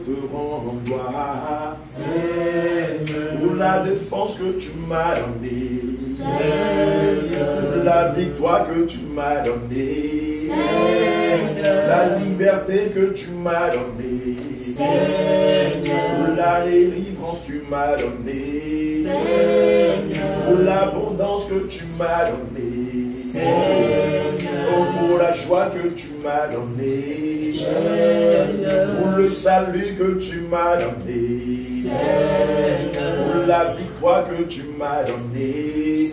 te rends gloire. Pour la défense que tu m'as donnée. Pour la victoire que tu m'as donnée. La liberté que tu m'as donnée. Pour la délivrance que tu m'as donnée. Pour l'abondance que tu m'as donnée. Oh, pour la joie que tu m'as donnée. Pour le salut que tu m'as donné. Pour la victoire que tu m'as donnée.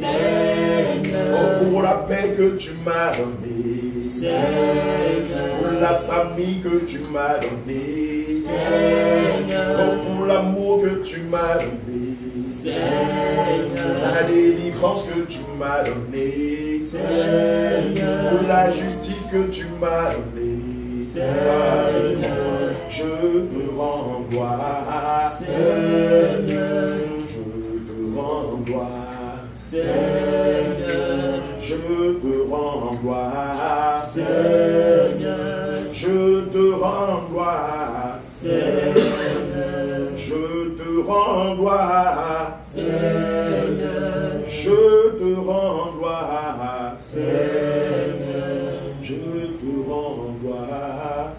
Oh, pour la paix que tu m'as donnée. Pour la famille que tu m'as donnée. Oh, pour l'amour que tu m'as donné. La délivrance que tu m'as donnée. Pour la justice que tu m'as donnée. Je te rends gloire. Je te rends gloire. Je te rends gloire. Je te rends gloire. Je te rends gloire. Je te rends gloire. Je te rends gloire.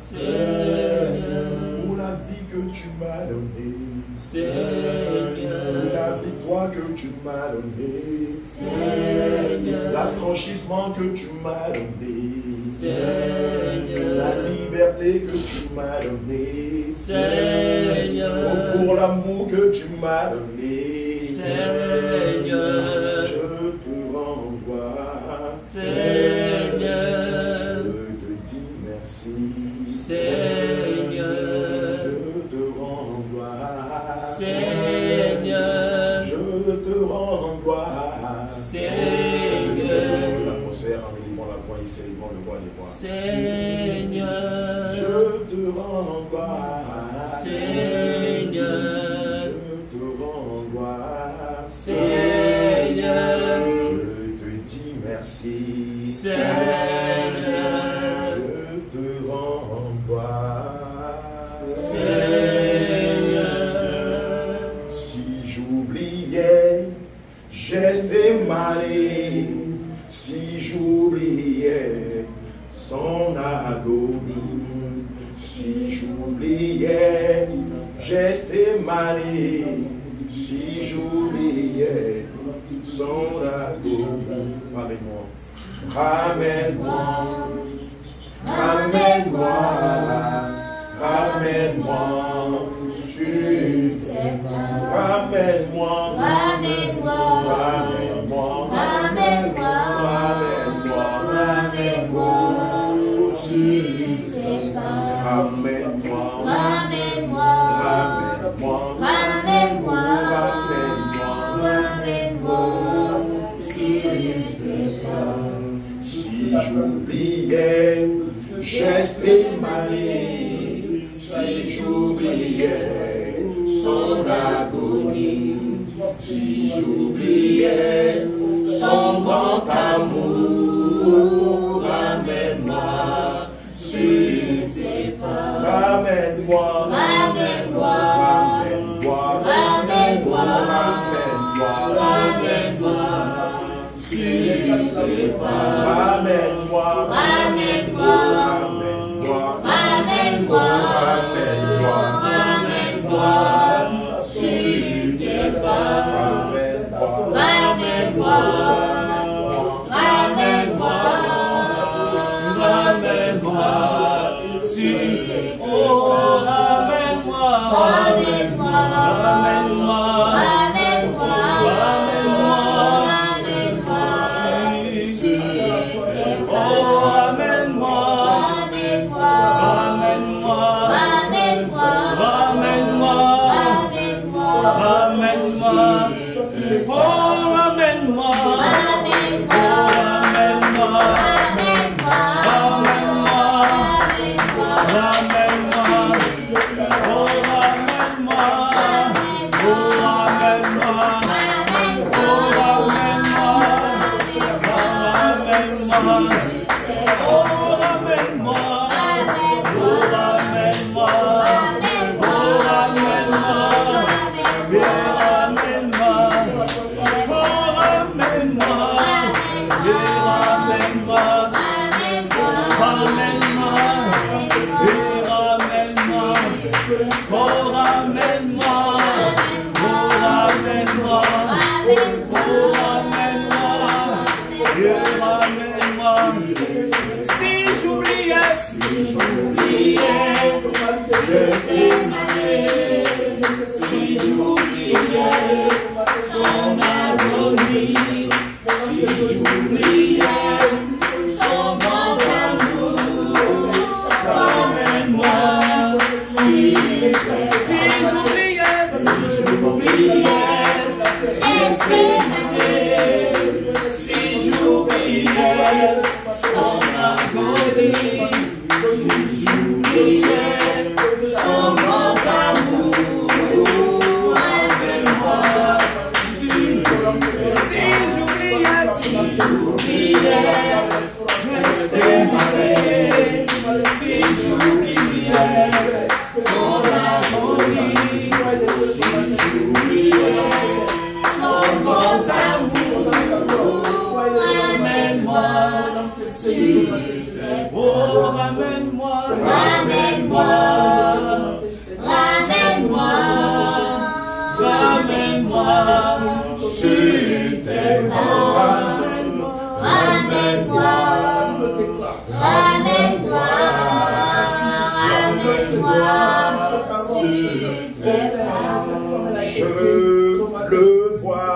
Pour la vie que tu m'as donnée. Pour la victoire que tu m'as donnée. L'affranchissement que tu m'as donné. La liberté que tu m'as donnée. Oh, pour l'amour que tu m'as donné. Je te rends gloire. Je te dis merci. Je te rends gloire. Je te rends gloire. L'atmosphère en élevant la voix et célébrant le roi des rois. Seigneur, je te rends gloire. Seigneur, je te rends gloire. Seigneur, je te dis merci. Seigneur, je te rends gloire. Seigneur, si j'oubliais geste et malais, si j'oubliais son agonie, si j'oubliais geste et malais, si j'oubliais son agonie, ramène-moi, ramène-moi, ramène-moi, ramène-moi sur tes pas, ramène-moi, Ramène-moi, ramène-moi, ramène-moi, ramène-moi, ramène-moi sur tes pas. ramène-moi, Ramène-moi, ramène-moi, ramène-moi, ramène-moi, ramène-moi sur tes pas. si j'oubliais geste et manier, si j'oubliais son agonie, si j'oubliais son grand amour, ramène-moi sur tes pas. Ramène-moi, Ramène-moi, ramène-moi, ramène-moi, ramène-moi, ramène-moi sur tes pas. Ramène-moi, ramène-moi, ramène-moi, ramène-moi, ramène-moi, sur tes pas. ramène-moi, Ramène-moi, ramène-moi, ramène-moi sur, oh, ramène-moi, ramène-moi, ramène-moi, ramène-moi, ramène-moi, ramène-moi sur tes oh, pas. ramène-moi. Oh, ramène-moi. Oh, ramène-moi. Oh, ramène-moi. Dieu, ramène-moi. Si j'oubliais, si j'oubliais son agonie, si j'oubliais son grand amour, ramène-moi. Si j'oubliais si j'oubliais son agonie, si j'oubliais son grand amour, ramène-moi. Si j'oubliais, je t'aimerais. Si j'oubliais son agonie, si j'oubliais son grand amour, ramène-moi. Oh, ramène-moi. Ramène-moi. Ramène-moi. Ramène-moi. Sur tes pas. Ramène-moi. Ramène-moi. Ramène-moi. Sur tes pas. Je le vois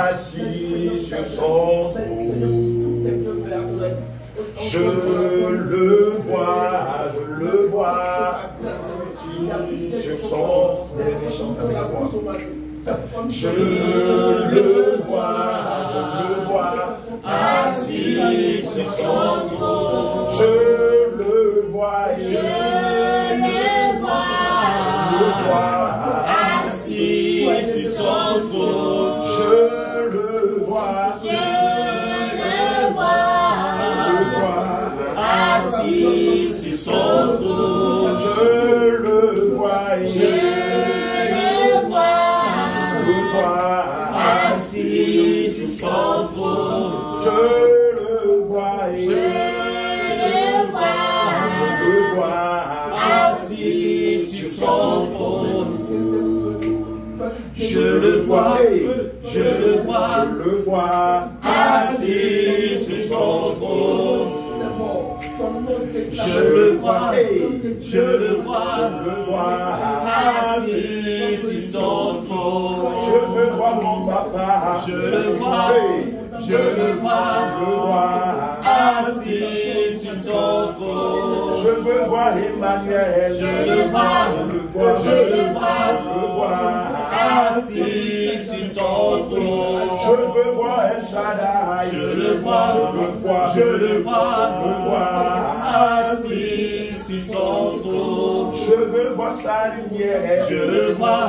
assis sur son trône. Je le vois sur son je le vois assis sur son trône. Je le vois assis sur son trône. Je le vois assis sur son trône. Je le vois assis sur son trône. Je le vois assis sur son trône. Je le vois assis sur son trône. Je le vois assis sur son trône. Je veux voir mon papa. Je le vois assis sur son trône. Je veux voir Emmanuel. Je le vois assis sur son trône. Je veux voir El Shaddai. Je le vois assis sur son trône. Je veux voir sa lumière. Je le vois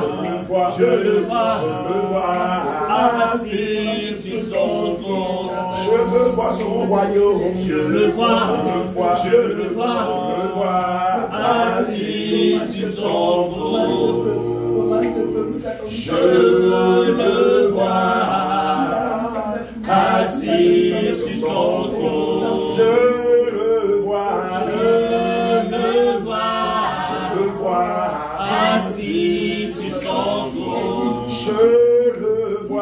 assis sur son trône. Je veux voir son royaume. Je le vois assis sur son trône. Je le vois assis sur son trône. Je le vois assis sur son trône. Je le vois assis sur son trône. Je le vois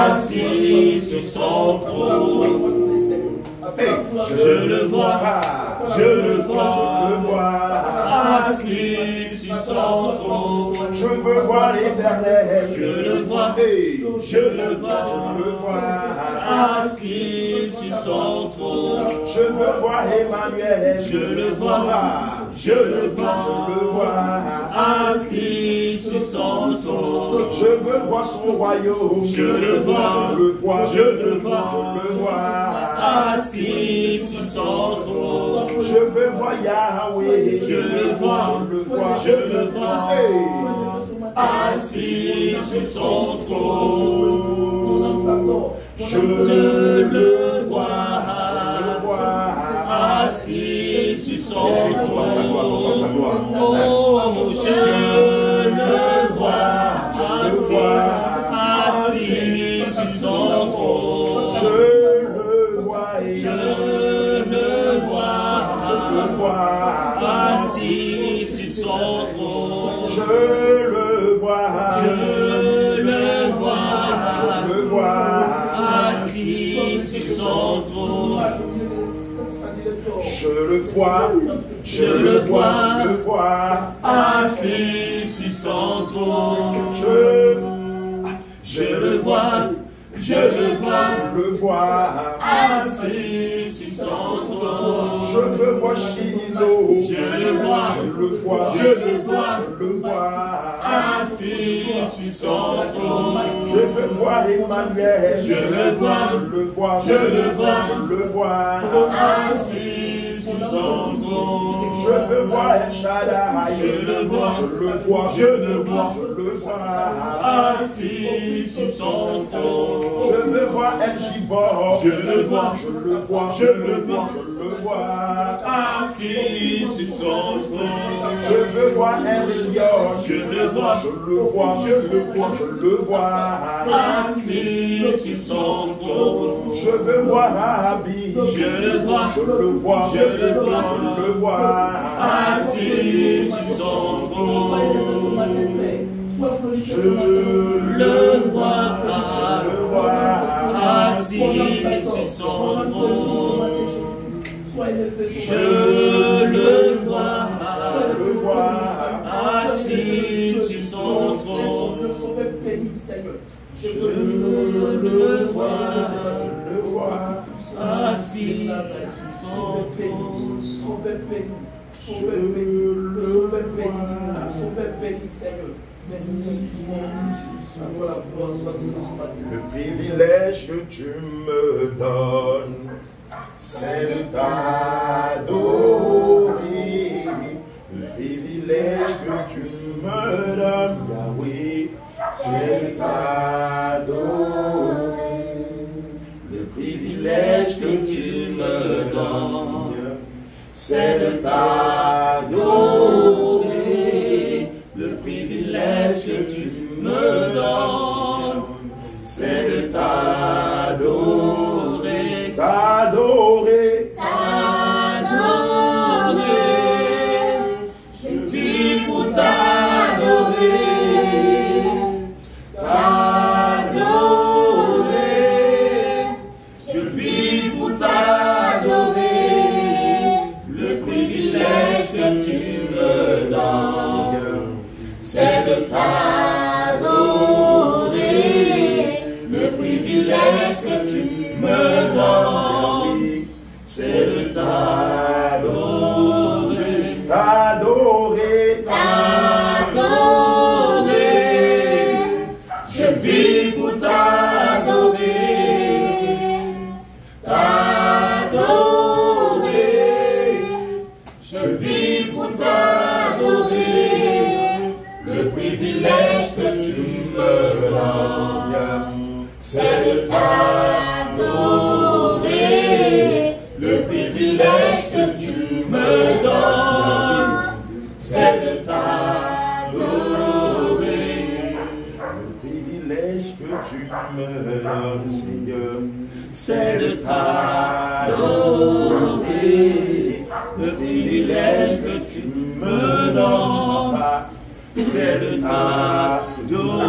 assis sur son trône. Je le vois assis sur son trône. Je le vois assis sur son trône. Je veux voir l'Éternel. Je le vois assis sur son trône. Je veux voir Emmanuel. Je le vois assis sur son trône. Je veux voir son royaume. Je le vois assis sur son trône. Je veux voir Yahweh. Je le vois assis sur son trône. Je le trône. Je le vois, assis sur son trône. Je le vois, assis sur son trône. Je veux voir Shiloh, Je le vois, assis sur son trône. Je veux voir Emmanuel, Je le vois, assis sur son trône. Je veux voir El Shaddai, Je le vois, assis sur son trône. Je veux voir El Gibor, Je le vois, assis sur son trône. Je veux voir El Elyon, Je le vois, assis sur son trône. Je veux voir Rabbi, Je le vois, assis sur son trône. Je le vois, assis sur son trône. Je le vois, assis sur son trône. Je le vois, assis sur son Le privilège que tu me donnes, c'est de t'adorer. Le privilège que tu me donnes, Yahweh, c'est de t'adorer. Le privilège que tu me donnes, c'est de t'adorer. Le privilège que tu me donnes, c'est de t'adorer. Je vis pour t'adorer. Je vis pour t'adorer. Le privilège que tu me donnes, c'est de t'adorer. Le privilège que tu me donnes, c'est de t'adorer. Je vis pour t'adorer. Je vis pour t'adorer. Le privilège que tu me donnes, c'est de t'adorer. Le privilège que tu me donnes, c'est de t'adorer. Le privilège que tu me donnes, Seigneur, C'est de t'adorer. Le privilège que tu me donnes, c'est de t'adorer.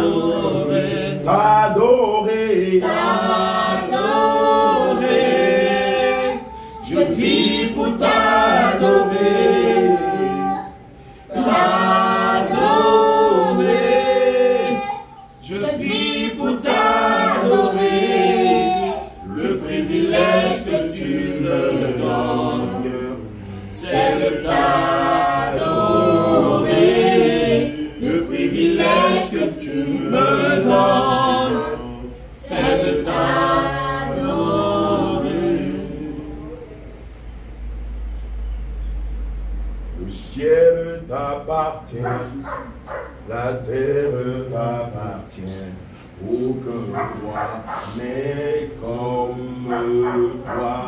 Je vis pour t'adorer. Je vis pour t'adorer. Le privilège que tu me donnes, c'est de t'adorer. Le privilège que tu me donnes, c'est de t'adorer. Le ciel t'appartient, la terre t'appartient. Aucun roi n'est comme toi.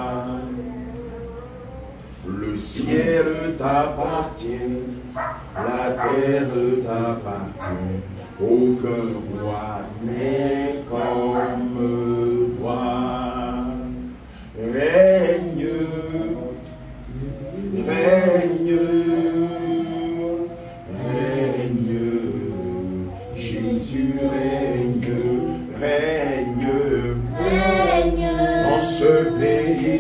Le ciel t'appartient, la terre t'appartient. Aucun roi n'est comme toi. Règne, Jésus règne, dans ce pays.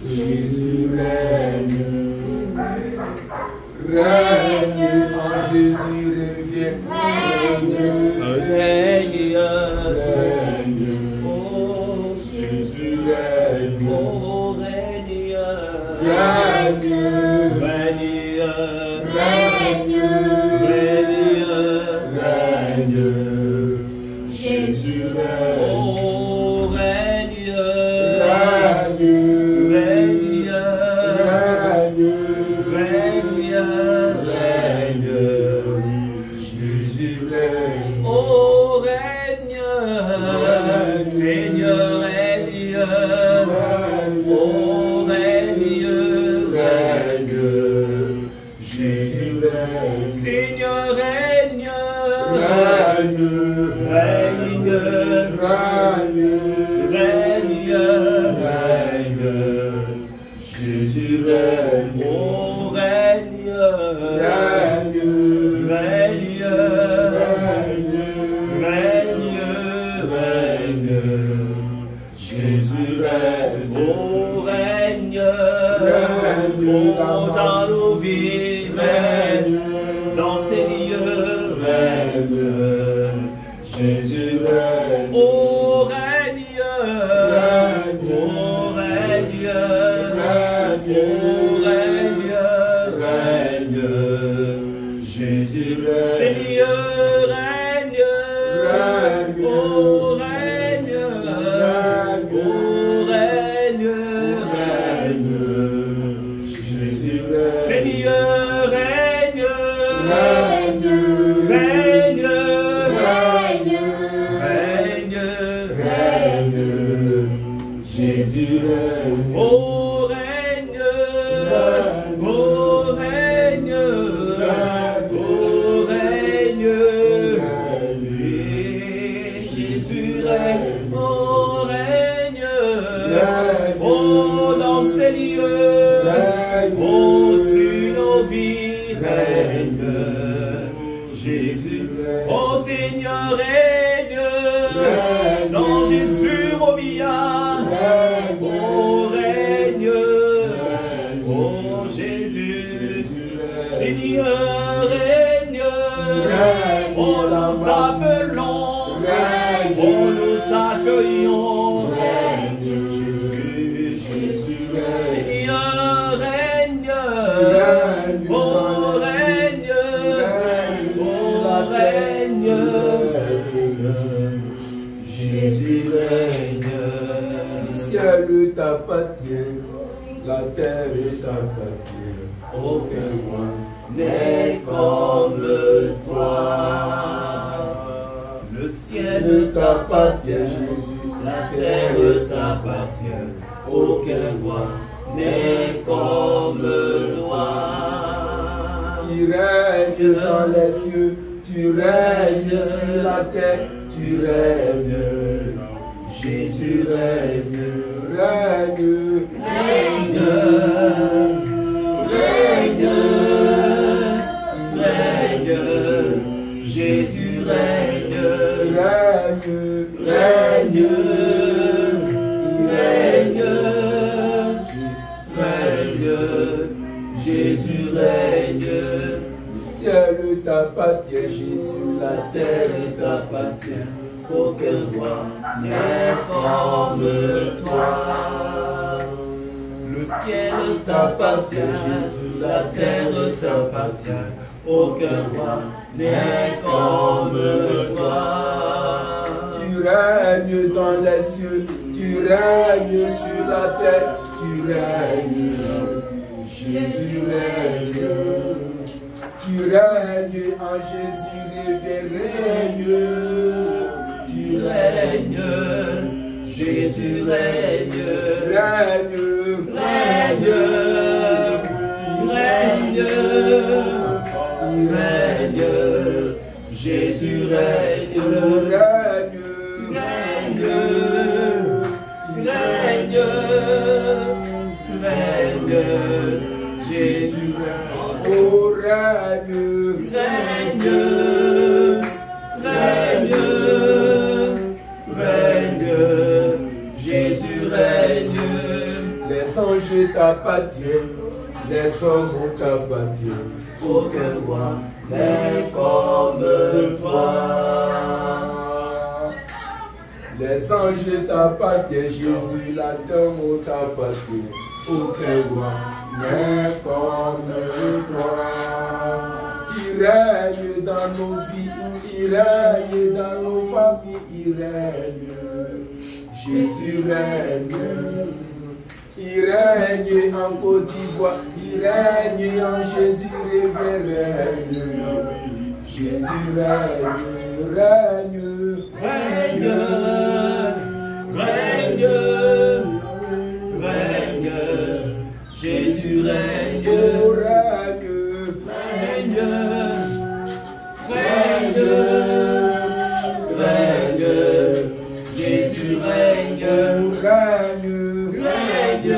Jésus règne, règne, en Jésus revient, règne, règne, règne, oh Jésus règne, oh règne, règne, règne, règne, règne, règne, Jésus règne, oh règne, règne, règne, règne, règne, Jésus règne, oh règne, Seigneur règne, oh règne, règne, Jésus règne, Seigneur règne, règne, règne, règne, règne, règne, Jésus règne, oh règne, règne, règne, règne, règne, Jésus règne, oh règne, oh dans nos vies, règne, dans ces lieux, règne, Jésus règne, oh règne, oh règne, oh règne, règne, Jésus règne, Seigneur règne, oh règne, oh règne, règne, Jésus règne, Seigneur règne, règne, règne, règne, règne, Jésus règne, oh règne, oh règne, oh règne, Jésus règne, oh règne, oh dans ces lieux, oh sur nos vies, règne, Jésus, oh Seigneur règne, dans Jésus au milliard, oh règne, oh Jésus, Seigneur règne, oh nous t'appelons, oh nous t'accueillons, Jésus, Jésus, Seigneur règne, oh règne, oh règne, Jésus règne. Le ciel t'appartient, la terre t'appartient, aucun roi n'est comme toi. Le ciel t'appartient, Jésus, la terre t'appartient, aucun roi n'est comme toi. Tu règnes dans les cieux, tu règnes sur la terre, tu règnes, Jésus règne, règne, règne, règne, règne, Jésus règne, règne, règne, règne, règne, Jésus règne. Le ciel t'appartient, Jésus, la terre t'appartient, aucun roi n'est comme toi. Le ciel t'appartient, Jésus, la terre t'appartient, aucun roi n'est comme toi. Tu règnes dans les cieux, tu règnes sur la terre, tu règnes, Jésus règne. Tu règnes en Jésus, règne. Tu règnes, Jésus règne, règne, règne, règne, règne, Jésus règne, règne, règne, règne, règne, Jésus règne, oh règne, règne, règne. anges t'appartiennent, les hommes t'appartiennent, aucun roi n'est comme toi. Les anges t'appartiennent, Jésus, la terre t'appartient, aucun roi n'est comme toi. Il règne dans nos vies, il règne dans nos familles, il règne. Jésus règne. Il règne en Côte d'Ivoire, il règne en Jésus révérend. Jésus règne, règne, règne, règne, règne. Jésus règne, règne, règne, règne, règne. Jésus règne, règne. Règne,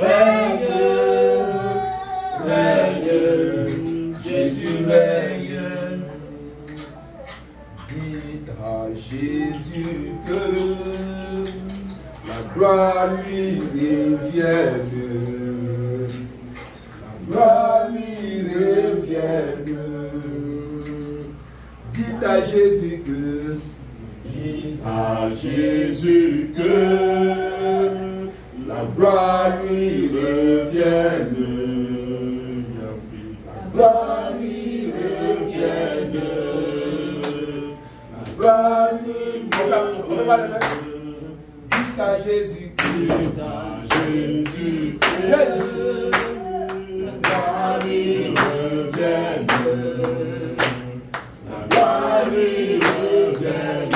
règne, règne, Jésus règne. Dites à Jésus que la gloire lui revienne, la gloire lui revienne. Dites à Jésus que, dites à Jésus que la gloire lui revienne, la gloire lui revienne, la gloire lui revienne. Dites à Jésus que, Jésus, la gloire lui revienne, la gloire lui revienne,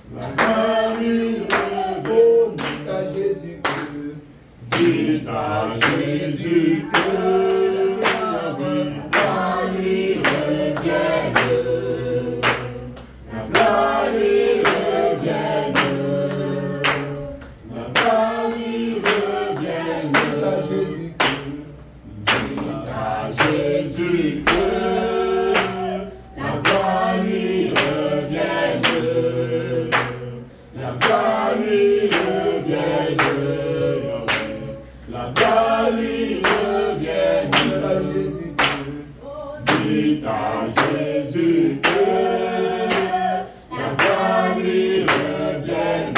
la gloire lui revienne. Dites à Jésus que la gloire lui revienne, la gloire lui revienne, la gloire lui revienne. Dites à Jésus que, dites à Jésus que la gloire lui revienne, la gloire lui revienne. La gloire lui revienne. Dites à Jésus que la gloire lui revienne, la gloire lui revienne, la gloire lui revienne. Dites à Jésus que la gloire lui revienne.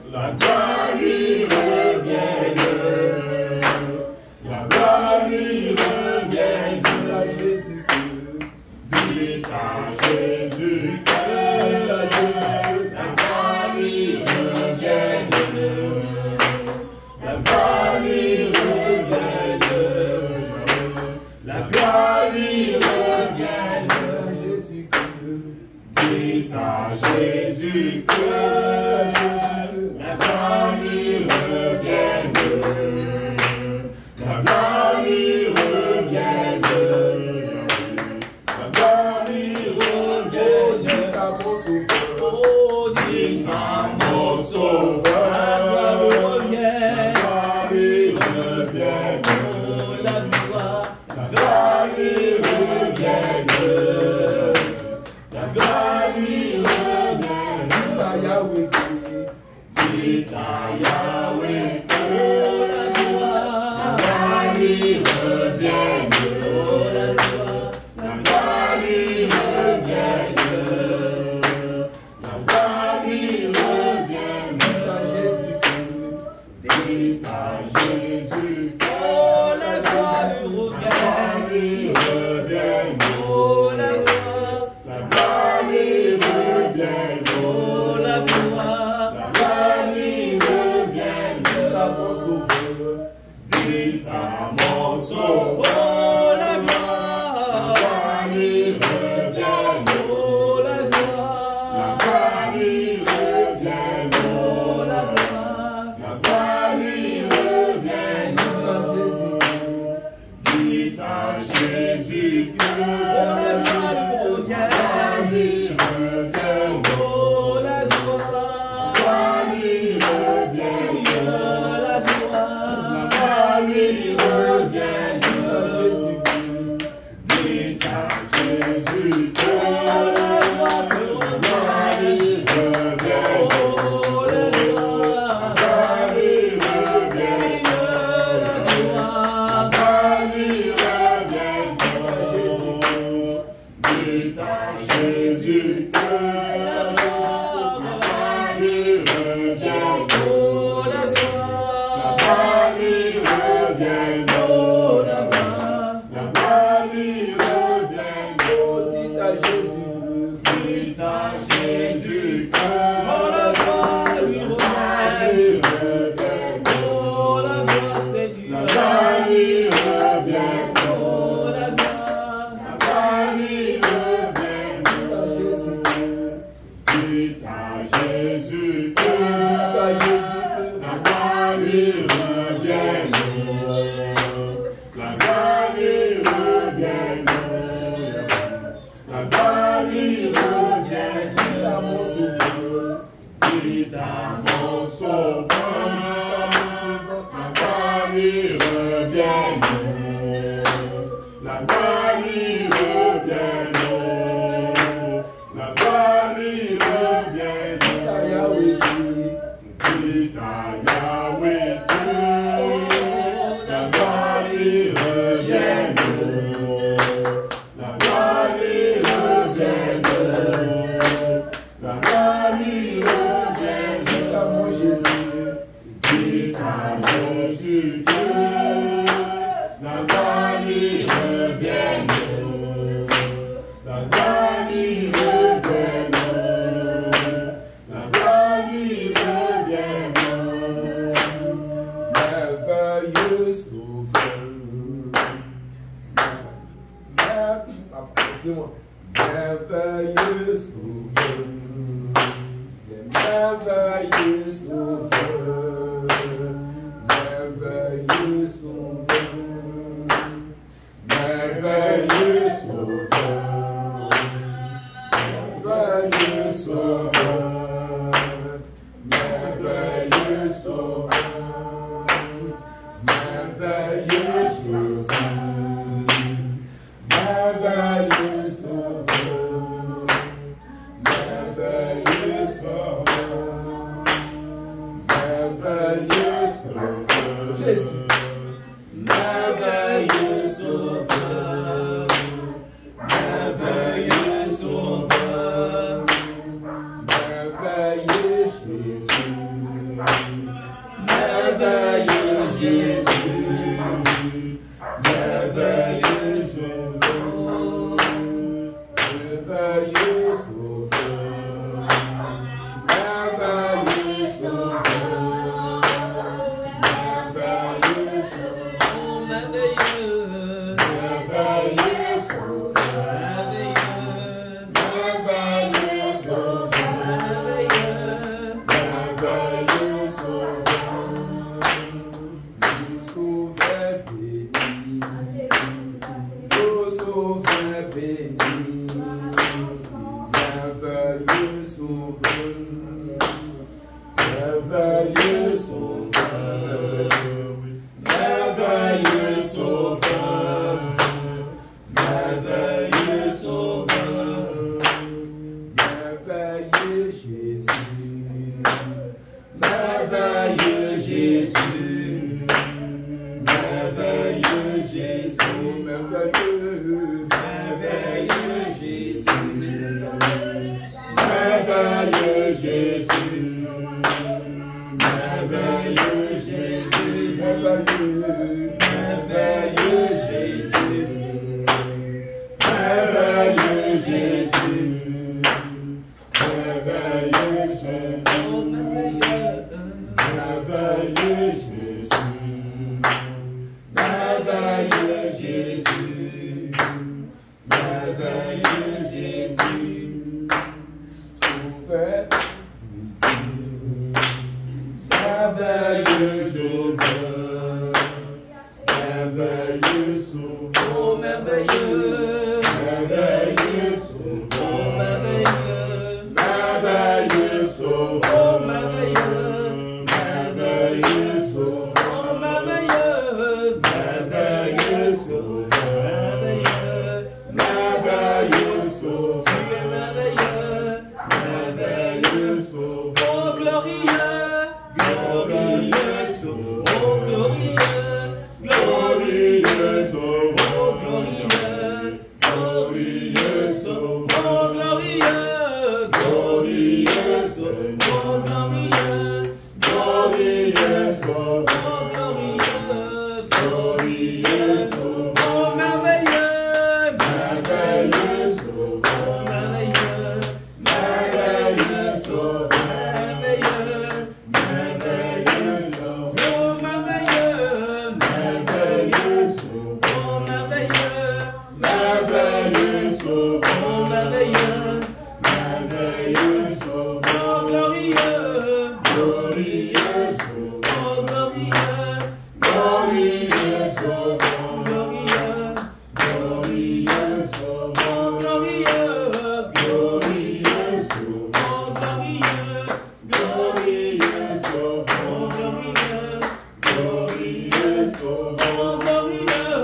La gloire lui revienne, la gloire lui revienne. À Jésus que, dites à Jésus que, la gloire lui revienne, la gloire lui revienne, la gloire lui revienne. À Jésus que, dites à Jésus que la gloire lui revienne, la gloire lui revienne, la gloire lui revienne. Oh, dites à mon sauveur, la gloire lui revienne, la gloire lui revienne, la gloire lui revienne. Dites à Yahweh que la gloire lui revienne, la gloire lui revienne, la gloire lui revienne. Dites à Jésus que la gloire lui revienne, la gloire lui revienne, la gloire lui revienne. À mon sauveur, dites à mon sauveur, la gloire lui revienne, la gloire lui revienne, la gloire lui revienne. Dites à Jésus que la gloire lui revienne, la gloire Merveilleux, sauveur. Tu es merveilleux, merveilleux sauveur. Oh glorieux, glorieux sauveur. Oh glorieux, glorieux sauveur. Oh glorieux, glorieux sauveur. Oh glorieux, glorieux sauveur. Oh glorieux, glorieux sauveur. Oh glorieux, glorieux sauveur. Oh merveilleux, merveilleux sauveur. Merveilleux, merveilleux sauveur. Merveilleux, merveilleux sauveur. Oh merveilleux, merveilleux sauveur. Oh merveilleux, merveilleux sauveur. Oh merveilleux, merveilleux sauveur. Oh glorieux, glorieux sauveur. Oh glorieux, glorieux sauveur. Glorieux, glorieux sauveur. Oh glorieux, glorieux sauveur. Oh glorieux, glorieux sauveur. Oh glorieux, glorieux sauveur. Oh glorieux,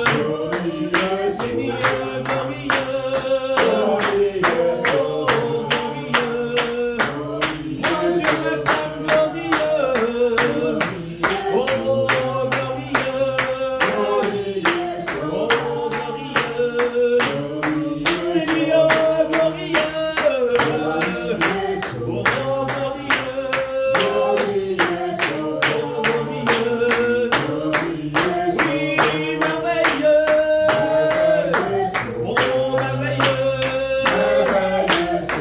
glorieux Seigneur, glorieux, glorieux sauveur. Oh glorieux, moi je m'appelle glorieux. Oh glorieux, glorieux sauveur. Oh glorieux, Seigneur, glorieux. Oh glorieux, glorieux sauveur. Oh glorieux, oui merveilleux. Oh merveilleux,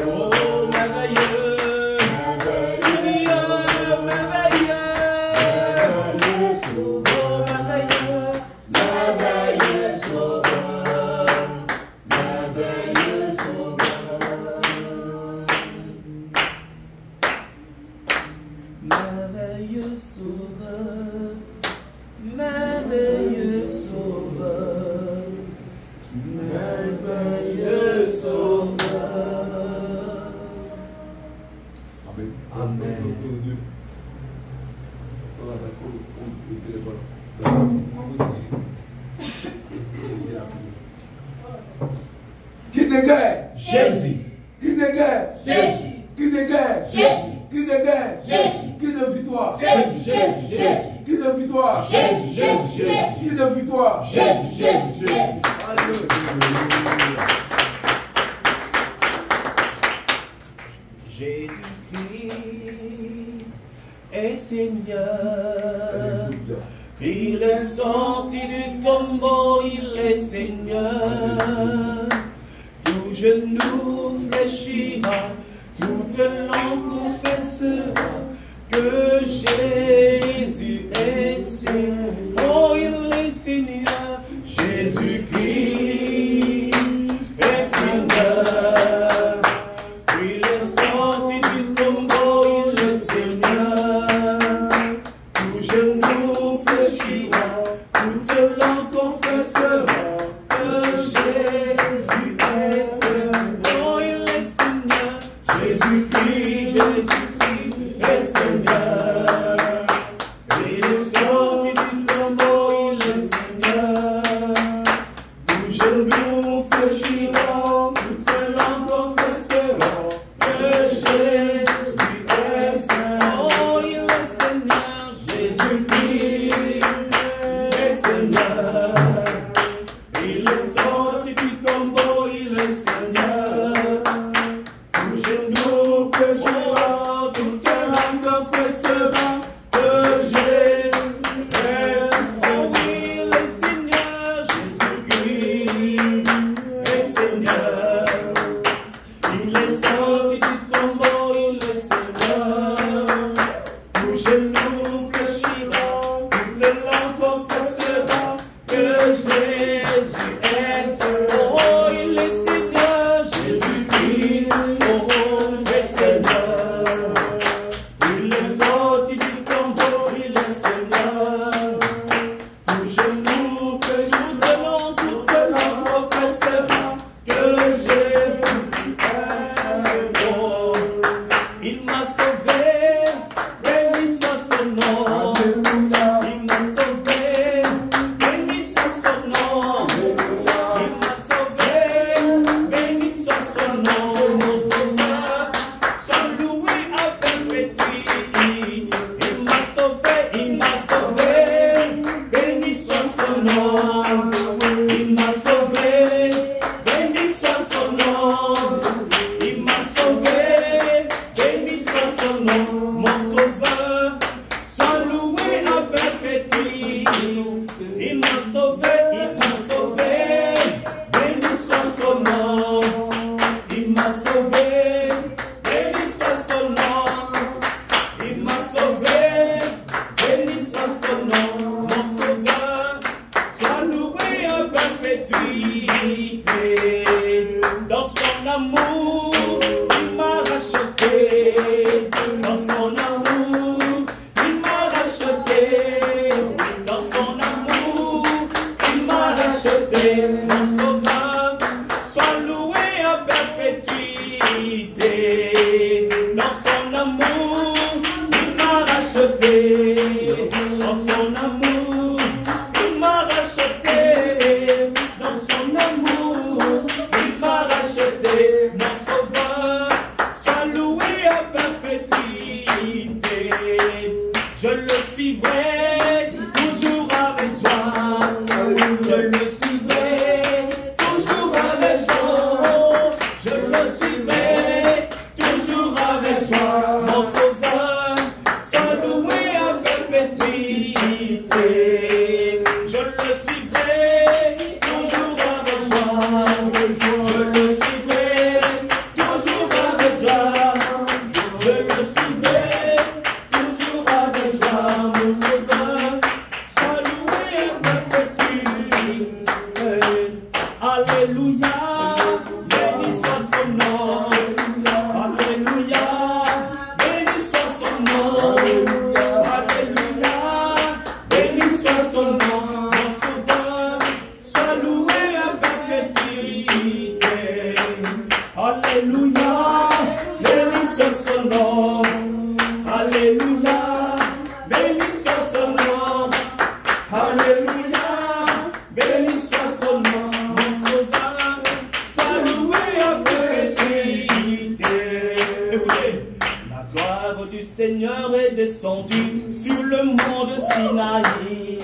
oh merveilleux, Seigneur merveilleux. Oh merveilleux, merveilleux sauveur, merveilleux sauveur. Merveilleux sauveur, merveilleux sauveur, merveilleux sauveur. Amen. Amen. Qui de guerre? Jésus, Qui de guerre? Jésus, Qui de guerre? Jésus, Qui de guerre? Jésus, Qui de victoire? Jésus, Jésus, Jésus, Qui de victoire? Jésus, Jésus, Jésus, Qui de victoire? Jésus, Jésus, Jésus. Jésus-Christ est Seigneur. Il est sorti du tombeau, il est Seigneur. Tout genou fléchira, toute langue confessera que Jésus est Seigneur. Oh, il est Seigneur. Jésus-Christ est Seigneur. Il est sorti du tombeau, il est Seigneur. Tout genou fléchira, toute langue confessera que Jésus est Seigneur. Oh, il est Seigneur. Jésus-Christ, Jésus-Christ est Seigneur. Il est sorti du tombeau, il est Seigneur. Tout genou fléchira, toute langue confessera que Jésus est Seigneur. Oh, il est Seigneur. Jésus-Christ est Seigneur. Il est sorti du tombeau, il est Seigneur. Tout genou fléchira, toute langue confessera que Jésus est Seigneur. Oh, il est Seigneur. Jésus-Christ est de joie. Je le suivrai, toujours avec joie. Je le suivrai, toujours avec joie. Mon sauveur, sois loué à perpétuité. Alléluia, béni soit son nom. Alléluia, béni soit son nom. Alléluia, béni soit son nom. Mon sauveur, sois loué à perpétuité. Alléluia, béni soit son nom. Alléluia, béni soit son nom. Alléluia, béni soit son nom. Mon sauveur, sois loué à perpétuité. La gloire du Seigneur est descendue sur le mont de Sinaï.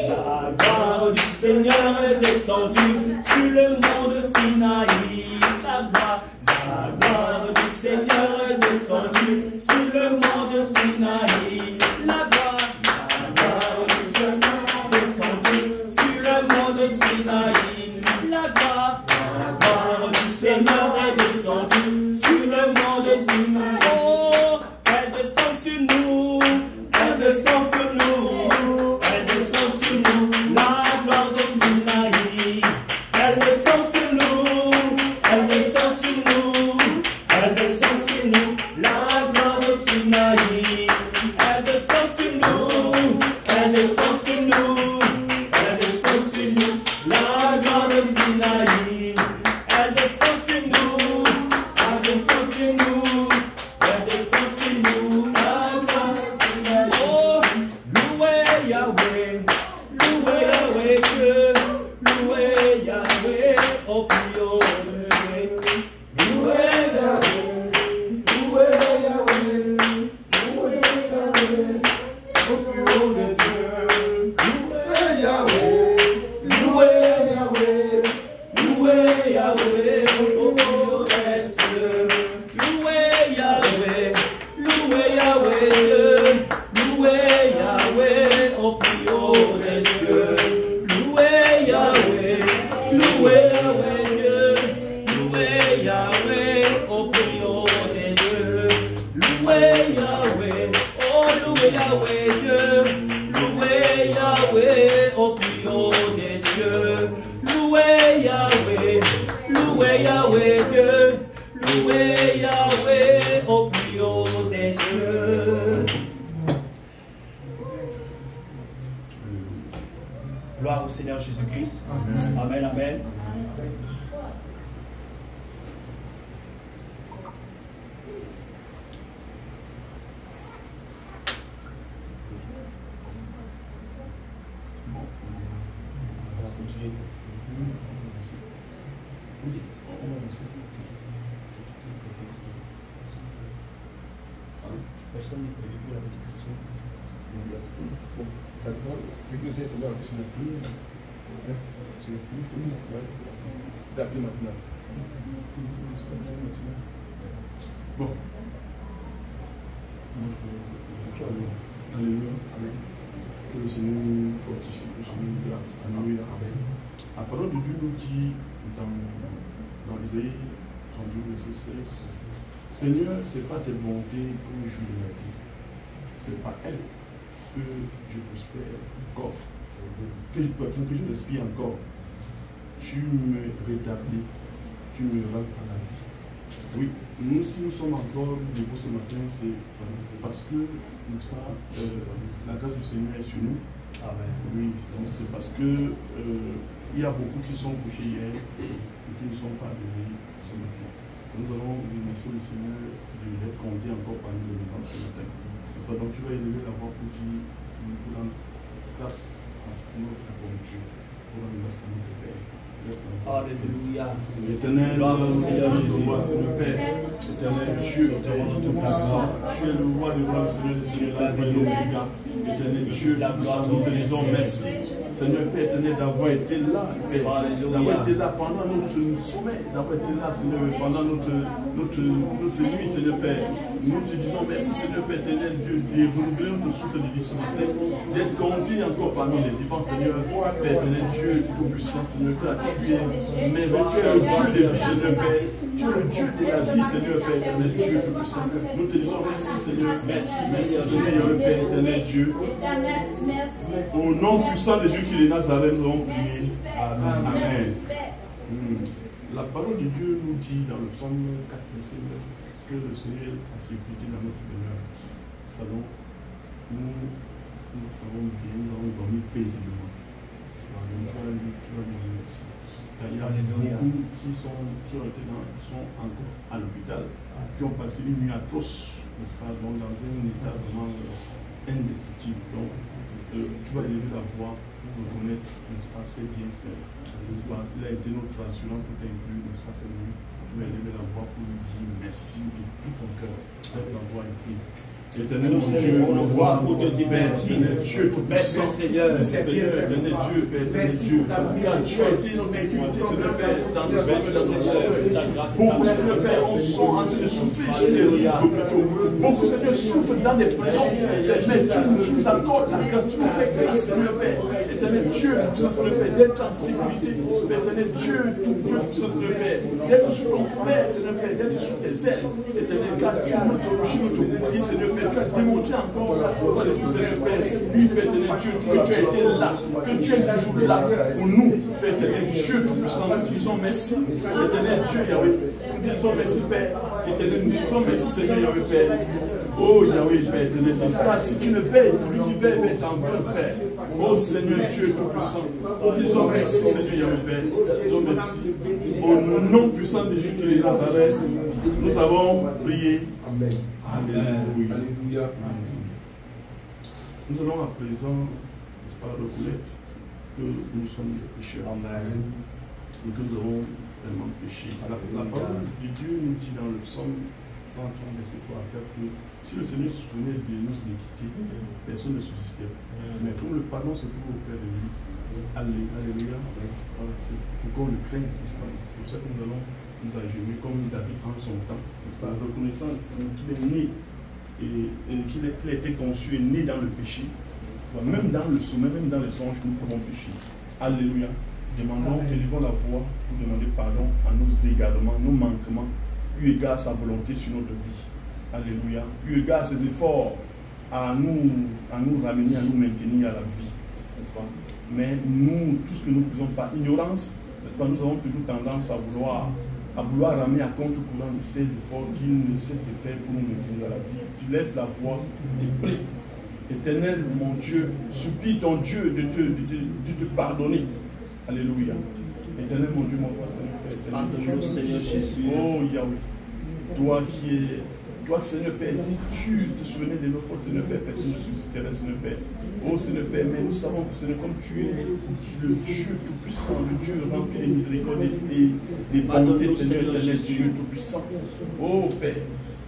La gloire du Seigneur est descendue sur le mont de Sinaï. La gloire du Seigneur est descendue sur le mont de Sinaï. La gloire du Seigneur est descendue sur le mont de Sinaï. La gloire du Seigneur est descendue sur le mont de Sinaï. Oh, elle descend sur nous, elle descend sur nous, elle descend sur nous. La gloire de Sinaï, elle descend sur nous, elle descend sur nous, elle descend sur nous. La gloire de Sinaï, elle descend sur nous, elle descend sur nous, elle descend sur nous. La gloire de Sinaï, elle descend sur nous, elle descend sur nous, elle descend sur nous. La gloire de Sinaï. Oh, louez Yahweh, louez Yahweh, Dieu, louez Yahweh, oh plus haut de Dieu. Louez Yahweh, louez Yahweh, louez Yahweh, au plus haut des cieux. Louez Yahweh, louez Yahweh, louez Yahweh, au plus haut des cieux. Louez Yahweh, louez Yahweh, Dieu, louez Yahweh, au plus haut des cieux. Louez Yahweh, louez Yahweh, Dieu, louez Yahweh, au plus haut des cieux. Louez Yahweh, oh louez Yahweh, Dieu, louez Yahweh, au plus haut des cieux. Louez Yahweh, louez Yahweh, Dieu, louez Yahweh, au plus haut des cieux. Gloire au Seigneur Jésus-Christ. Amen, amen. Personne n'est prévu pour la méditation. C'est que c'est là, sur le plus. Sur le plus, c'est appelé maintenant. Bon. Alléluia. Amen. Que le Seigneur nous fortifie, que le Seigneur nous garde. Alléluia. Amen. La parole de Dieu nous dit dans Isaïe 32, verset 16, Seigneur, ce n'est pas tes bontés pour jouir de la vie. Ce n'est pas elle que je prospère encore, que je respire encore. Tu me rétablis, tu me rends à la vie. Oui, nous, si nous sommes encore debout ce matin, c'est parce que, n'est-ce pas, la grâce du Seigneur est sur nous. Amen. Oui, c'est parce que il y a beaucoup qui sont couchés hier et qui ne sont pas venus ce matin. Nous allons remercier le Seigneur de l'être compté encore parmi les vivants ce matin. Donc tu vas élever la voix pour dire, pour rendre grâce à notre Dieu, pour rendre grâce à notre Père. Alléluia. L'éternel, Seigneur Jésus, c'est le Père. Éternel Dieu, de puissant, tu es le roi des rois, le Seigneur des seigneurs, l'alpha et l'oméga. Éternel Dieu, nous te disons merci. Seigneur Père éternel, d'avoir été là, Père, d'avoir été là pendant notre sommeil, d'avoir été là, Seigneur, pendant notre nuit, Seigneur Père. Nous te disons merci, Seigneur Père éternel, Dieu, de renouveler notre souffle de vie ce matin, d'être compté encore parmi les vivants, Seigneur Père éternel, Dieu tout-puissant, Seigneur Père, tu es merveilleux, tu es le Dieu de vie, Seigneur Père, tu es le Dieu de la vie, Seigneur Père éternel, Dieu tout-puissant. Nous te disons merci, Seigneur, merci, Seigneur Père éternel, Dieu. Au nom puissant de Jésus qui est Nazareth, nous avons prié. Amen. La parole de Dieu nous dit dans le psaume 4, verset 9 que le Seigneur a sécurité dans notre demeure. Pardon, nous savons bien, nous avons dormi paisiblement. Tu vas nous merci. Il y a beaucoup qui sont encore à l'hôpital, qui ont passé une nuit atroce, n'est-ce pas, donc dans un état vraiment indestructible. Donc, tu vas élever la voix pour reconnaître, n'est-ce pas, ses bienfaits. N'est-ce pas, il a été notre assurant tout inclus, n'est-ce pas, c'est lui. Tu vas élever la voix pour lui dire merci de tout ton cœur. Lève la voix et prie. Éternel mon Dieu, on voit pour te dire merci, Dieu tout-puissant, Seigneur, éternel Dieu, Père Dieu, car tu as été notre sécurité, Seigneur Père, dans le bête de Seigneur. Beaucoup, Seigneur Père, sont en train de souffrir chez les hôpitaux. Beaucoup, Seigneur, souffrent dans des prisons, mais tu nous accordes la grâce, tu nous fais grâce, Seigneur Père, éternel Dieu tout-puissant, Seigneur Père, d'être en sécurité, éternel Dieu tout-puissant, Seigneur Père, d'être sur ton Père, Seigneur Père, d'être sur tes ailes, éternel, car tu es notre bouclier, Seigneur Père. Tu as démontré encore Seigneur Père, lui, Père éternel Dieu, que tu as été là, que tu es toujours là pour nous, Père éternel Dieu tout-puissant. Nous disons merci, éternel Dieu Yahweh. Nous disons merci, Père éternel. Nous disons merci, Seigneur Yahweh, Père. Oh Yahweh, Père éternel Dieu. Car si tu ne veilles, celui qui veille va être en vain, Père. Oh Seigneur Dieu tout-puissant. Nous disons merci, Seigneur Yahweh, Père. Nous disons merci. Au nom puissant de Jésus qui est Nazareth, nous avons prié. Amen. Alléluia. Nous allons à présent, n'est-ce pas, reconnaître que nous sommes des pécheurs. Amen. Et que nous avons tellement péché. La parole de Dieu nous dit dans le psaume 130, verset 3 à 4 que si le Seigneur se souvenait de nos iniquités, personne ne subsistait. Mais comme le pardon se trouve auprès de lui, alléluia, voilà, c'est pourquoi on le craint, n'est-ce pas? C'est pour ça que nous allons nous agenouiller comme David en son temps, n'est-ce pas? Reconnaissant qu'il est né et qu'il a été conçu et né dans le péché, même dans le sommeil, même dans les songes que nous pouvons pécher. Alléluia. Demandons, élevons la voix pour demander pardon à nos égarements, nos manquements, eu égard à sa volonté sur notre vie. Alléluia. Eu égard à ses efforts à nous ramener, à nous maintenir à la vie. N'est-ce pas? Mais nous, tout ce que nous faisons par ignorance, n'est-ce pas, nous avons toujours tendance à vouloir ramener à compte courant de ces efforts qu'il ne cesse de faire pour nous maintenir à la vie. Tu lèves la voix et prie. Éternel, mon Dieu, supplie ton Dieu de te pardonner. Alléluia. Éternel, mon Dieu, mon Père, Seigneur Jésus. Oh Yahweh, toi, Seigneur Père, si tu te souvenais de nos fautes, Seigneur Père, personne ne subsisterait, Seigneur Père. Oh Seigneur Père, mais nous savons que Seigneur, comme tu es le Dieu tout-puissant, le Dieu rempli de miséricorde et de bonté, Seigneur éternel, Dieu tout-puissant. Oh Père,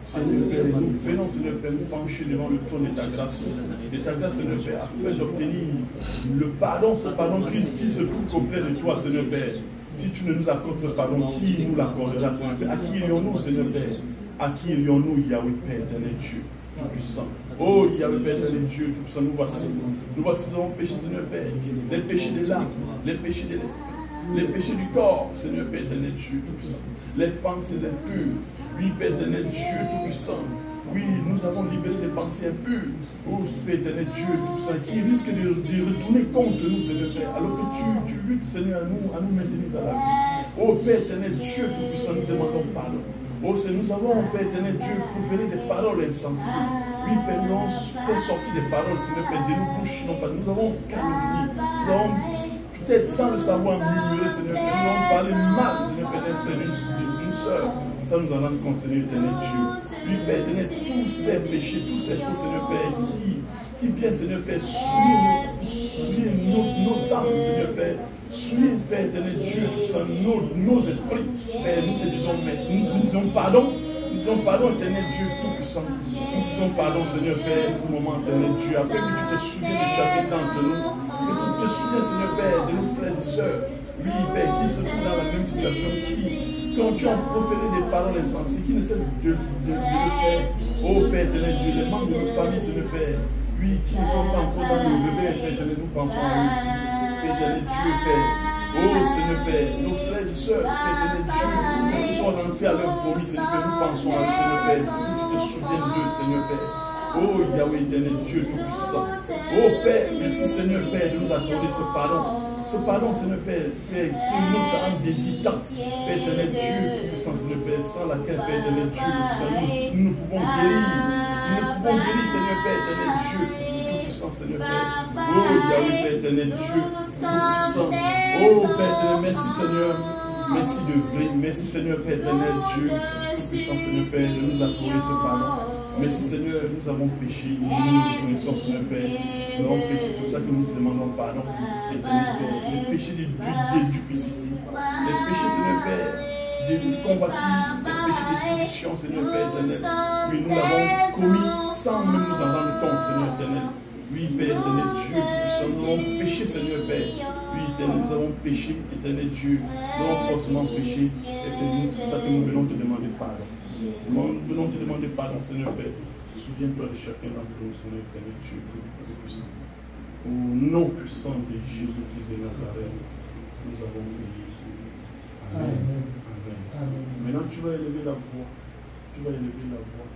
Seigneur Père, nous venons, Seigneur Père, nous pencher devant le trône de ta grâce, Seigneur Père, afin d'obtenir le pardon, ce pardon qui se trouve auprès de toi, Seigneur Père. Si tu ne nous accordes ce pardon, qui nous l'accordera, Seigneur Père? À qui irions-nous, Seigneur Père? À qui irions-nous, Yahweh Père éternel Dieu tout-puissant? Oh Yahweh Père éternel Dieu tout-puissant, nous voici, nous avons péché, Seigneur Père, les péchés de l'âme, les péchés de l'esprit, les péchés du corps, Seigneur Père éternel Dieu tout-puissant, les pensées impures, oui Père éternel Dieu tout-puissant. Oui, nous avons libéré des pensées impures, oh Père éternel Dieu tout-puissant, qui risquent de retourner contre nous, Seigneur Père, alors que tu luttes, Seigneur, à nous maintenir à la vie. Oh Père éternel Dieu tout-puissant, nous demandons pardon. Oh Seigneur, nous avons, Père éternel Dieu, proféré des paroles insensées. Oui, Père, nous avons fait sortir des paroles, Seigneur Père, de nos bouches, non pas. Nous avons calomnié, nous avons peut-être sans le savoir murmuré, Seigneur Père, nous avons parlé mal, Seigneur Père, d'un frère, d'une soeur. Ça nous en rend compte, Seigneur éternel Dieu. Oui, Père éternel, tous ces péchés, tous ces fautes, Seigneur Père, qui viennent, Seigneur Père, souiller nos âmes, Seigneur Père. Suis, Père éternel Dieu, nos esprits. Père, nous te disons, Maître, nous disons pardon. Nous disons pardon, éternel Dieu tout-puissant. Nous disons pardon, Seigneur Père, ce moment, éternel Dieu, afin que tu te souviennes de chacun d'entre nous. Que tu te souviens, Seigneur Père, de nos frères et sœurs, oui, Père, qui se trouvent dans la même situation, qui, quand tu as proféré des paroles insensées, qui ne cessent de le faire. Oh Père éternel Dieu, les membres de nos familles, Seigneur Père, oui, qui ne sont pas encore dans le réveil, Père éternel, nous pensons à eux aussi. Père éternel Dieu, Père. Oh Seigneur Père, nos frères et sœurs, Père éternel Dieu, qui sont rentrés à leur folie, Seigneur Père, nous pensons à eux, Seigneur Père, que tu te souviens d'eux, Seigneur Père. Oh Yahweh éternel Dieu Tout-Puissant. Oh Père, merci Seigneur Père de nous accorder ce pardon. Ce pardon, Seigneur Père, Père, que notre âme désire tant. Père éternel Dieu Tout-Puissant, Seigneur Père, sans laquelle, Père éternel Dieu Tout-Puissant, nous ne pouvons guérir. Nous ne pouvons guérir, Seigneur Père éternel Dieu Tout-Puissant, Seigneur Père. Oh Yahweh Père éternel Dieu Tout-Puissant. Oh Père éternel, merci Seigneur. Merci de vrai. Merci Seigneur Père éternel Dieu Tout-Puissant, Seigneur Père, de nous accorder ce pardon. Merci Seigneur, nous avons péché, nous nous reconnaissons Seigneur Père, nous avons péché, c'est pour ça que nous te demandons pardon, éternel Père, les péchés de duplicité, les péchés Seigneur Père, de convoitise, les péchés de séduction Seigneur Père éternel, oui nous l'avons commis sans même nous en rendre compte Seigneur éternel, oui Père éternel Dieu, nous avons péché Seigneur Père, oui éternel, nous avons péché éternel Dieu, nous avons forcément péché, éternel, c'est pour ça que nous venons te demander pardon. Nous venons te demander pardon, Seigneur Père. Souviens-toi de chacun d'entre nous, Seigneur Père, Dieu puissant. Au nom puissant de Jésus-Christ de Nazareth, nous avons prié. Amen. Amen. Maintenant, tu vas élever la voix. Tu vas élever la voix.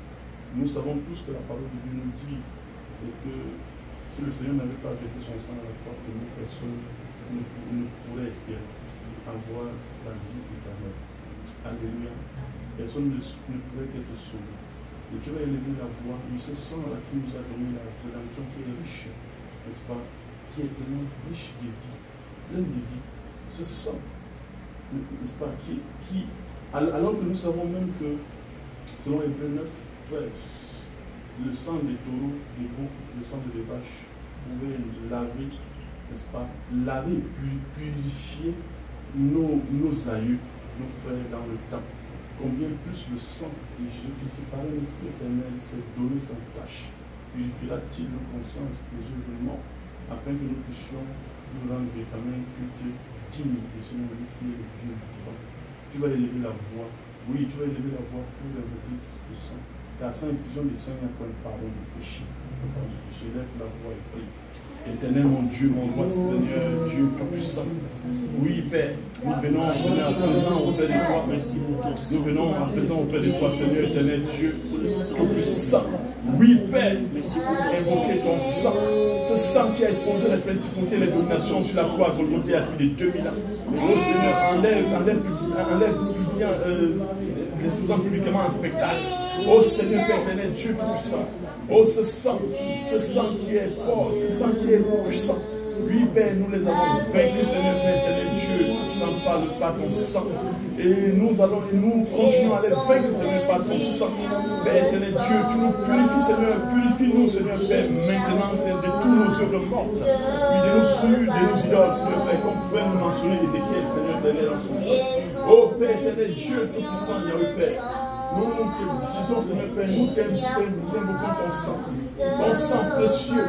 Nous savons tous que la parole de Dieu nous dit et que si le Seigneur n'avait pas versé son sang à la croix, que nous, personne ne pourrait espérer avoir la vie éternelle. Alléluia. Personne ne pourrait être sauvé. Et tu vas élever la voix, mais ce sang-là qui nous a donné la rédemption qui est riche, n'est-ce pas, qui est tellement riche de vie, plein de vie. Ce sang, n'est-ce pas, alors que nous savons même que, selon Hébreux 9, 13, le sang des taureaux, des boucs, le sang des vaches pouvait laver, n'est-ce pas, laver et purifier nos aïeux, nos frères dans le temps. Combien plus le sang de Jésus-Christ par l'Esprit éternel s'est donné sans tâche, purifiera-t-il nos consciences des œuvres mortes, afin que nous puissions nous rendre véritablement culte digne de ce nom qui est le Dieu vivant. Tu vas élever la voix, oui, tu vas élever la voix pour invoquer le sang. Car sans infusion des sang, il n'y a pas de pardon de péché. J'élève la voix et prie. Éternel mon Dieu, mon roi, Seigneur, Dieu tout-puissant. Oui, Père, nous venons, Seigneur, à présent auprès de toi. Merci pour ton sang. Nous venons à présent auprès de toi, Seigneur, éternel Dieu, tout-puissant. Oui, Père, merci pour invoquer ton sang. Ce sang qui a exposé les principautés et les dominations sur la croix à Golgotha il y a plus de 2000 ans. Oh Seigneur, enlève l'exposant publiquement en spectacle. Oh Seigneur, Père éternel, Dieu tout-puissant. Oh, ce sang qui est fort, ce sang qui est puissant. Oui, Père, nous les avons vaincus, Seigneur, Père éternel, Dieu, tout par ton sang. Et nous continuons à les vaincre, Seigneur, par ton sang. Père éternel, Dieu, tu nous purifies, Seigneur, purifie-nous, Seigneur, Père, maintenant, de tous nos œuvres mortes. Oui, de nos souillures, de nos idoles, Seigneur, Père, comme pouvait nous mentionner Ézéchiel, Seigneur, éternel, dans son temps. Oh, Père éternel, Dieu, tout-puissant, Yahweh, Père. Nous te disons, Seigneur Père, nous invoquons ton sang. Ton sang précieux,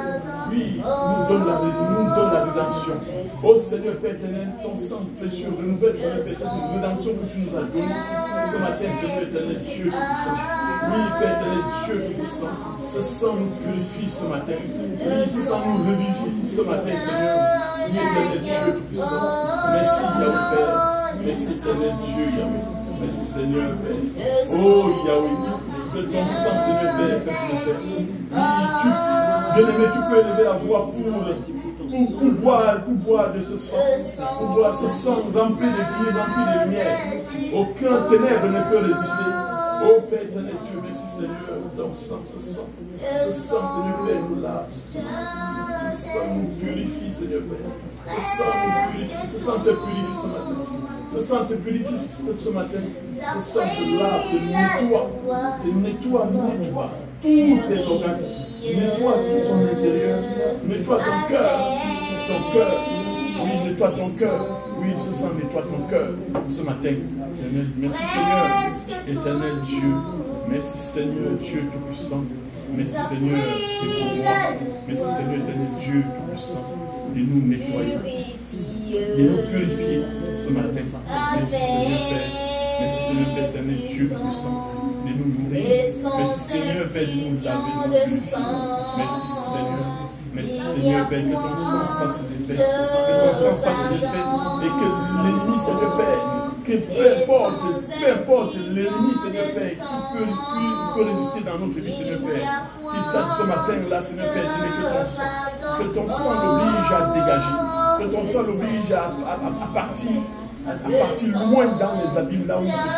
oui, nous donne la rédemption. Oh Seigneur Père éternel, ton sang précieux, renouvelle, Seigneur Père, cette rédemption que tu nous as donnée ce matin, Seigneur éternel, Dieu tout-puissant. Oui, Père éternel, Dieu tout-puissant. Ce sang nous purifie ce matin. Oui, ce sang nous revivifie ce matin, Seigneur. Oui, éternel, Dieu tout-puissant. Merci, Yahweh Père. Merci, éternel Dieu, Yahweh. Merci Seigneur Père. Oh Yahweh, c'est ton sang Seigneur Père, c'est Seigneur Père. Oui, bien-aimé, tu peux élever la voix pour boire de ce sang. Pour boire ce sang rempli de vie, rempli de lumière. Aucun ténèbre ne peut résister. Oh Père éternel Dieu, merci Seigneur, ton sang, ce sang, Seigneur Père, nous lave. Ce sang nous purifie, Seigneur Père. Ce sang nous purifie, ce sang te purifie ce matin. Ce sang te purifie ce matin. Ce sang te lave, te nettoie tous tes organes. Nettoie tout ton intérieur. Nettoie ton cœur. Oui, nettoie ton cœur. Oui, ce sang nettoie ton cœur ce matin. Merci Seigneur, éternel Dieu. Merci Seigneur, Dieu Tout-Puissant. Merci Seigneur, tes pouvoirs. Merci Seigneur, éternel Dieu Tout-Puissant. de nous nettoyer, de nous purifier ce matin. Merci Seigneur Père. Merci Seigneur Père éternel, Dieu puissant, de nous nourrir. Merci Seigneur Père de nous laver, de nous purifier. Merci Seigneur. Merci Seigneur Père, que ton sang fasse ses effets. Que ton sang fasse ses effets. Et que l'ennemi Seigneur Père, que peu importe l'ennemi Seigneur Père, qui peut résister dans notre vie Seigneur Père, qu'il sache ce matin-là Seigneur Père, que ton sang l'oblige à dégager, que ton sang l'oblige à partir loin dans les abîmes, là où il se trouve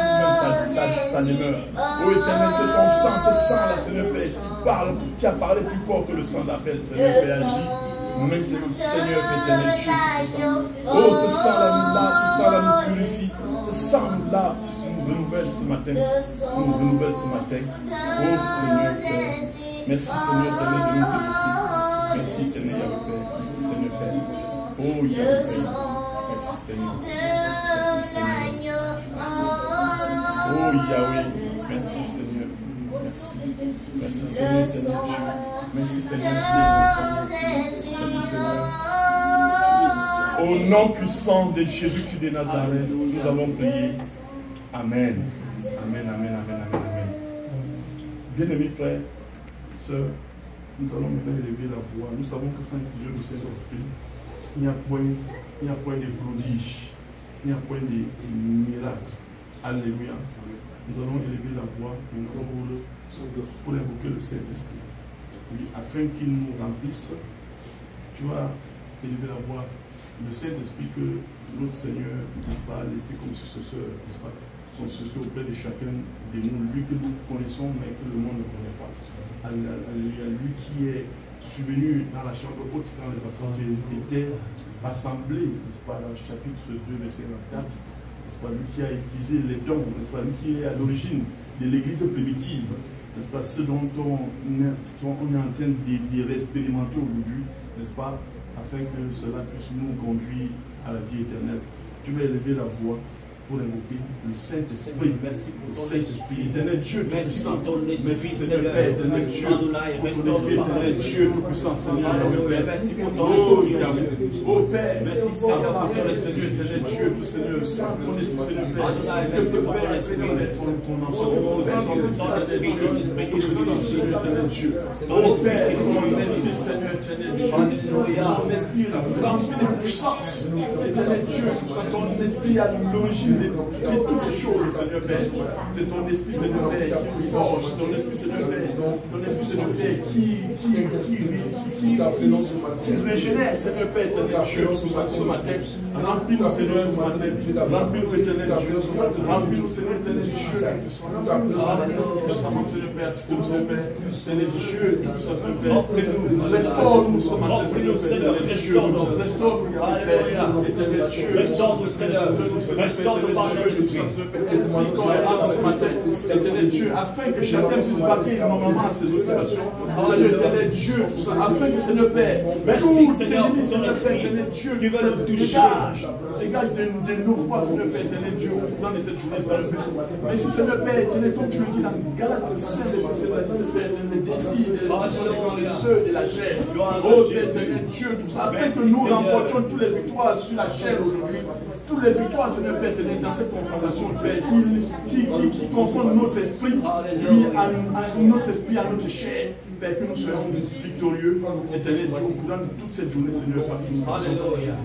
même sa demeure. Ô Éternel, que ton sang, ce sang-là, Seigneur Père, qui a parlé plus fort que le sang d'appel, Seigneur Père, agit maintenant, Seigneur Éternel, Dieu puissant. Oh, ce sang-là nous lave, ce sang-là nous purifie, ce sang nous lave, nous renouvelle ce matin. Nous renouvelle ce matin. Oh Seigneur Père, merci Seigneur Éternel de nous bénir. Merci Éternel Yahweh Père, merci Seigneur Père. Oh Yahweh Père. Merci Seigneur. Merci Seigneur. Merci. Oh Yahweh. Merci Seigneur. Merci. Merci Seigneur éternel Dieu. Merci Seigneur. Merci Seigneur. Au nom puissant de Jésus-Christ de Nazareth, nous avons prié. Amen. Amen, amen, amen, amen, amen. Bien-aimés frères, sœurs, nous allons maintenant élever la voix. Nous savons que sans l'effusion du Saint-Esprit, il n'y a point de prodiges, il n'y a point de miracles. Alléluia. Nous allons élever la voix pour invoquer le Saint-Esprit. Oui, afin qu'il nous remplisse, tu vas élever la voix. Le Saint-Esprit que notre Seigneur, n'est-ce pas, laissé comme successeur, n'est-ce pas, son successeur auprès de chacun de nous, lui que nous connaissons mais que le monde ne connaît pas. Alléluia. Lui qui est survenu dans la chambre haute quand les apôtres étaient assemblés, n'est-ce pas, dans le chapitre 2, verset 24, n'est-ce pas, lui qui a utilisé les dons, n'est-ce pas, lui qui est à l'origine de l'église primitive, n'est-ce pas, ce dont on est en train de réexpérimenter aujourd'hui, n'est-ce pas, afin que cela puisse nous conduire à la vie éternelle. Tu vas élever la voix pour invoquer le Saint-Esprit. Merci pour ton Saint-Esprit. Éternel Dieu tout-puissant. Merci Seigneur Père, éternel Dieu. Pour ton Esprit, éternel Dieu tout-puissant, Seigneur. Merci pour ton Esprit. Oh Père, merci Seigneur, Seigneur, éternel Dieu, tout Seigneur, sans ton Esprit, Seigneur Père. Que peut faire être ton enfant. Ton Esprit tout-puissant, Seigneur, éternel Dieu. Oh Père, ton Esprit, Seigneur, éternel Dieu. Ton Esprit rempli de puissance. Éternel Dieu, ton Esprit à l'origine de toutes les choses, Seigneur Père. C'est ton Esprit, Seigneur Père, qui forge, ton Esprit, Seigneur Père, ton Esprit, Seigneur Père, qui se régénère, Seigneur Père, éternel Dieu, ce matin. Remplis-nous, Seigneur, ce matin. Remplis-nous, éternel Dieu, ce matin. Remplis-nous, Seigneur, éternel Dieu, puissamment, Seigneur Père, Seigneur Père, Seigneur Dieu, tout ça, Seigneur Père. Restaure-nous ce matin, Seigneur Père, Dieu, restaure-nous, éternel Dieu, restaure-nous, Seigneur, restaure éternel Dieu, afin que chacun puisse vaquer normalement à ses occupations. Éternel Dieu, afin que Seigneur Père, merci Seigneur pour ton esprit, éternel Dieu, qui va nous toucher. Dégage de nos voix, Seigneur Père, éternel Dieu, au cours de cette journée, Seigneur Père. Merci Seigneur Père, éternel, comme tu le dis dans Galates 16, les désirs, les passions, les ceux de la chair. Oh Père, éternel Dieu, tout ça, afin que nous remportions toutes les victoires sur la chair aujourd'hui. Toutes les victoires, Seigneur Père, dans cette confrontation, Père, qui confondent notre esprit, notre esprit à notre chair, Père, que nous soyons victorieux, éternel Dieu, au courant de toute cette journée, Seigneur,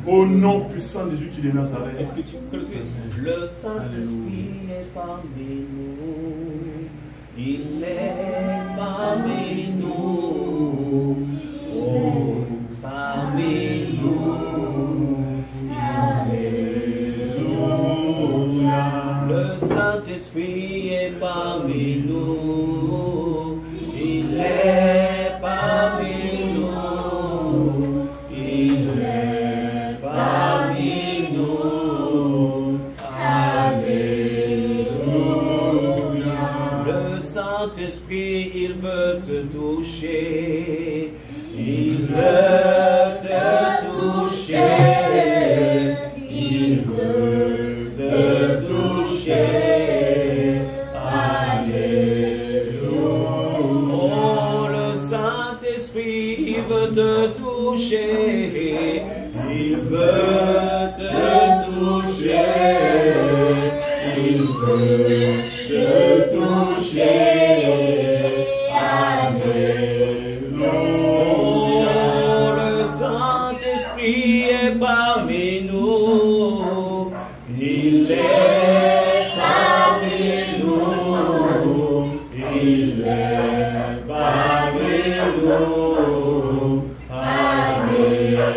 au nom puissant de Jésus qui est Nazareth. Est-ce que tu connais? Le Saint-Esprit est parmi nous, il est parmi nous, oh, parmi nous. Le Saint-Esprit est parmi nous, il est parmi nous, il est parmi nous, alléluia. Le Saint-Esprit, il veut te toucher, il veut te toucher, il veut te toucher. Alléluia. Oh, le Saint-Esprit, il veut te toucher. veut te toucher. Il veut te toucher. Alléluia. Le Saint-Esprit est parmi nous. Il est parmi nous. Il est parmi nous. Alléluia.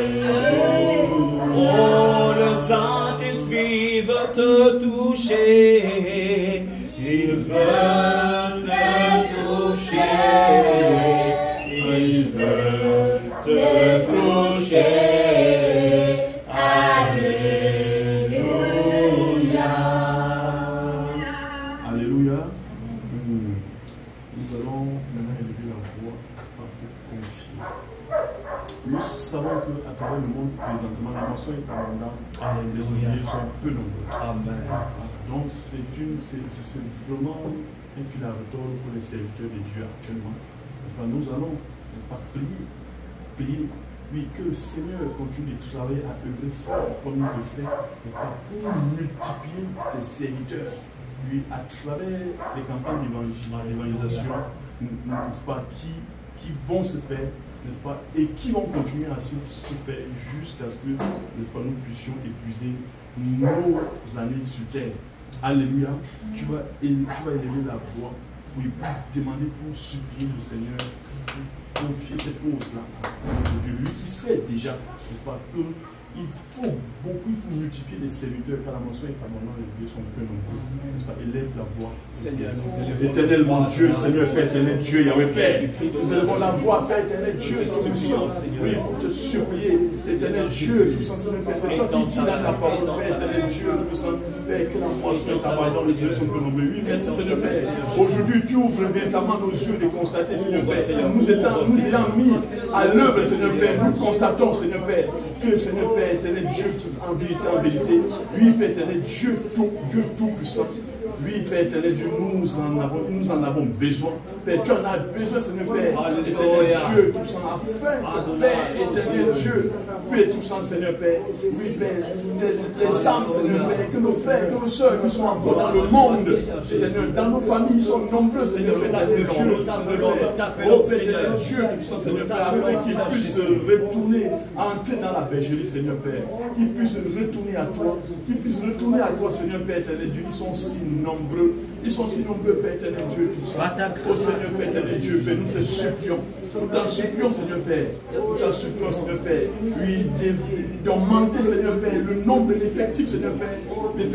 Oh, le Saint-Esprit veut te toucher. Il veut te toucher. Il veut te toucher. Alléluia. Alléluia. Nous allons maintenant élever la voix pour confier. Nous savons qu'à travers le monde présentement, la moisson est abondante. Les ouvriers sont peu nombreux. Amen. Donc c'est vraiment un fil à retordre pour les serviteurs de Dieu actuellement. Nous allons, n'est-ce pas, prier, oui, que le Seigneur continue de travailler à œuvrer fort comme il le fait, n'est-ce pas, pour multiplier ses serviteurs, oui, à travers les campagnes d'évangélisation, n'est-ce pas, qui vont se faire, n'est-ce pas, et qui vont continuer à se faire jusqu'à ce que, n'est-ce pas, nous puissions épuiser nos années sur terre. Alléluia. Tu vas élever la voix, oui, pour demander, pour supplier le Seigneur, pour confier cette hausse-là à Dieu. Lui qui sait déjà, n'est-ce pas, qu'il faut multiplier les serviteurs, car la mention est abondante, les dieux sont peu nombreux. N'est-ce pas, élève la voix. Seigneur, nous élevons. Éternel mon Dieu, Seigneur, Père éternel, Dieu, Yahweh Père. Nous élevons la voix, Père éternel, Dieu, Tout-Puissant, oui, pour te supplier, éternel Dieu, Tout-Puissant, Seigneur, Père. C'est toi qui dis dans ta parole, Père éternel, Dieu, Tout-Puissant, Père, que la moisson est abondante, les dieux sont peu nombreux. Oui, merci, Seigneur, Père. Aujourd'hui, tu ouvres véritablement nos yeux de constater, Seigneur, Père. Nous ayant mis à l'œuvre, Seigneur, Père, nous constatons, Seigneur, Père, que Seigneur, Père éternel, Dieu, en vérité, lui, Père éternel, Dieu tout-puissant, lui, Père éternel, Dieu, nous en avons besoin. Père, tu en as besoin, Seigneur, Père éternel, Dieu tout-puissant, afin que, Père éternel, Dieu, Père tout-puissant, Seigneur, Père, oui, Père, les âmes, Seigneur, Père, que nos frères, que nos soeurs, qui sont encore dans le monde, éternel, dans nos familles, ils sont nombreux, Seigneur, Père éternel, Dieu, tout-puissant, Père, oh, Père éternel, Dieu, tout-puissant, Seigneur, Père, afin qu'ils puissent retourner, entrer dans la bergerie, Seigneur, Père, qu'ils puissent retourner à toi, Seigneur, Père éternel, Dieu, ils sont si nombreux, Père éternel, Dieu, tout-puissant, oh Seigneur, Père éternel, Dieu, Père, nous te supplions, Seigneur, Père, Seigneur, Père, puis d'augmenter, Seigneur, Père, le nombre de l'effectif, Seigneur, Père,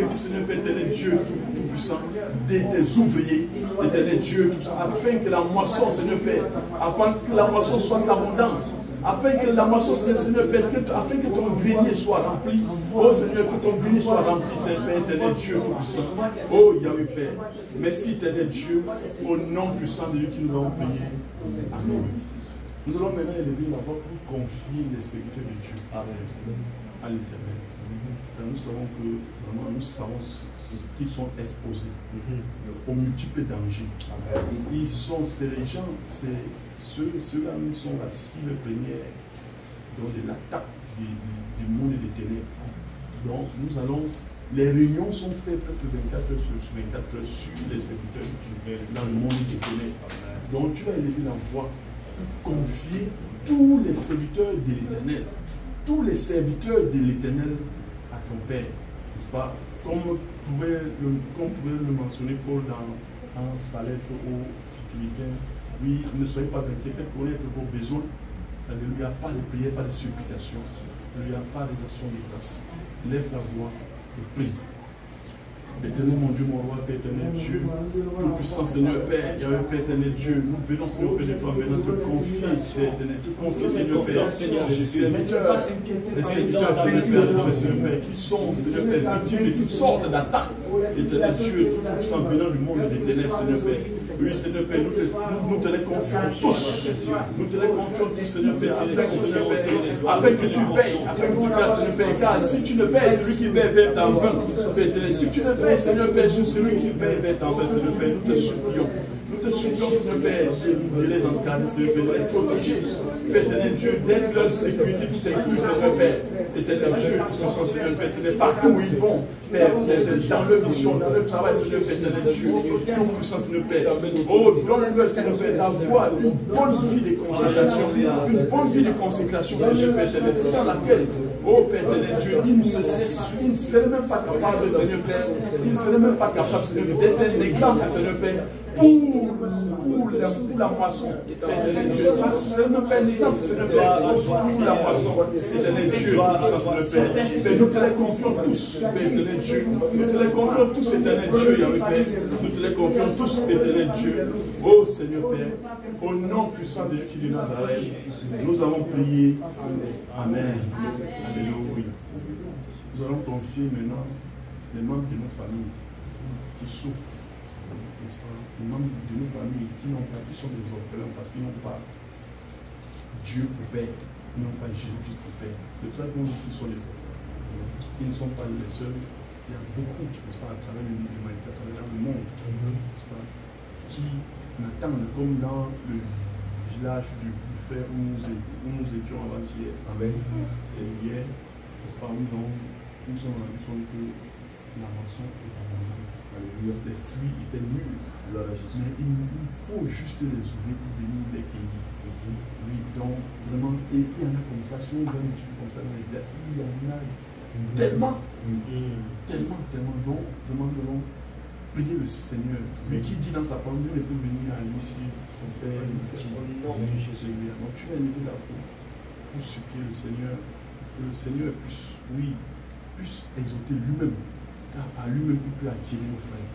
Seigneur, Père éternel, Dieu, tout-puissant, des ouvriers, éternel, Dieu, tout-puissant, afin que la moisson, Seigneur, Père, afin que la moisson soit abondante, afin que la moisson, Seigneur, Père, afin que ton grenier soit rempli, oh Seigneur, que ton grenier soit rempli, Seigneur, Père éternel, Dieu, tout-puissant, oh Yahweh, Père, merci, éternel Dieu, au nom puissant de lui qui nous avons prié. Amen. Nous allons maintenant élever la voix pour confier les serviteurs de Dieu à l'Éternel. Nous savons que vraiment nous savons qu'ils sont exposés aux multiples dangers. Ils sont, c'est les gens, ceux-là nous sont la cible première de l'attaque du monde et des ténèbres. Donc nous allons, les réunions sont faites presque 24 heures sur 24 heures sur les serviteurs de Dieu dans le monde et des ténèbres. Donc tu vas élever la voix pour confier tous les serviteurs de l'Éternel, tous les serviteurs de l'Éternel à ton Père, n'est-ce pas? Comme pouvait le mentionner Paul dans sa lettre aux Philippiens, oui, ne soyez pas inquiets, faites connaître vos besoins. Alléluia, pas de prières, pas de supplications, alléluia, pas des actions de grâce. Lève la voix et prie. Éternel mon Dieu, mon roi, Père éternel Dieu, tout-puissant Seigneur Père, Yahweh Père éternel Dieu, nous venons Seigneur Père de toi maintenant te confier, Père éternel, te confier Seigneur Père, les serviteurs Seigneur Père, qui sont Seigneur Père victimes de toutes sortes d'attaques, Éternel Dieu, tout puissant venant du monde des ténèbres, Seigneur Père. Oui, Seigneur Père, nous te les confions tous. Nous te les confions tous, Seigneur Père, afin que tu veilles, Seigneur Père. Car si tu ne veilles, celui qui veille vers ta main. Si tu ne veilles, Seigneur Père, c'est celui qui veille vers ta main, Seigneur Père. Nous te supplions. Nous te supplions, Seigneur Père, de les encadrer, Seigneur Père, de les protéger. Père éternel Dieu, d'être leur sécurité, tout inclus, Seigneur Père. Éternel Dieu, tout puissant, Seigneur Père, Seigneur, partout où ils vont, Père, dans leur mission, dans leur travail, Seigneur Père, éternel Dieu, tout puissant, Seigneur Père. Oh, donne-leur, Seigneur Père, d'avoir une bonne vie de consécration, une bonne vie de consécration, Seigneur Père, éternel, sans laquelle, oh Père éternel Dieu, ils ne seraient même pas capables, Seigneur Père, ils ne seraient même pas capables, Seigneur, d'être un exemple, Seigneur Père, pour la moisson, éternel Dieu. Seigneur Père, exemple, Seigneur Père, pour la moisson, éternel Dieu, tout Seigneur Père. Père, nous te les confions tous, Père, éternel Dieu. Nous te les confions tous, éternel Dieu, Yahweh Père. Nous te les confions tous, éternel Dieu. Oh Seigneur Père, au nom puissant de Jésus de Nazareth, nous avons prié. Amen. Alléluia. Nous allons confier maintenant les membres de nos familles qui souffrent. Les membres de nos familles qui n'ont pas, qui sont des orphelins parce qu'ils n'ont pas Dieu pour Père, ils n'ont pas Jésus-Christ pour Père. C'est pour ça qu'on dit qu'ils sont des orphelins. Ils ne sont pas les seuls. Il y a beaucoup, n'est-ce pas, à travers l'humanité, à travers le monde, n'est-ce pas, qui m'attendent comme dans le village du frère où nous étions avant-hier. Et hier, n'est-ce pas, nous sommes rendus compte que la moisson est abondante. Les fruits étaient nuls. Mais il faut juste les ouvrir pour venir les cueillir. Oui, donc vraiment, et il y en a comme ça, si on donne un petit peu comme ça dans les villages, il y en a tellement. Donc vraiment, nous allons prier le Seigneur. Lui qui dit dans sa parole, Dieu ne peut venir à lui si son Père Jésus. Donc tu vas lever la foi pour supplier le Seigneur, que le Seigneur puisse exalter lui-même. Car à lui-même, il peut attirer nos frères.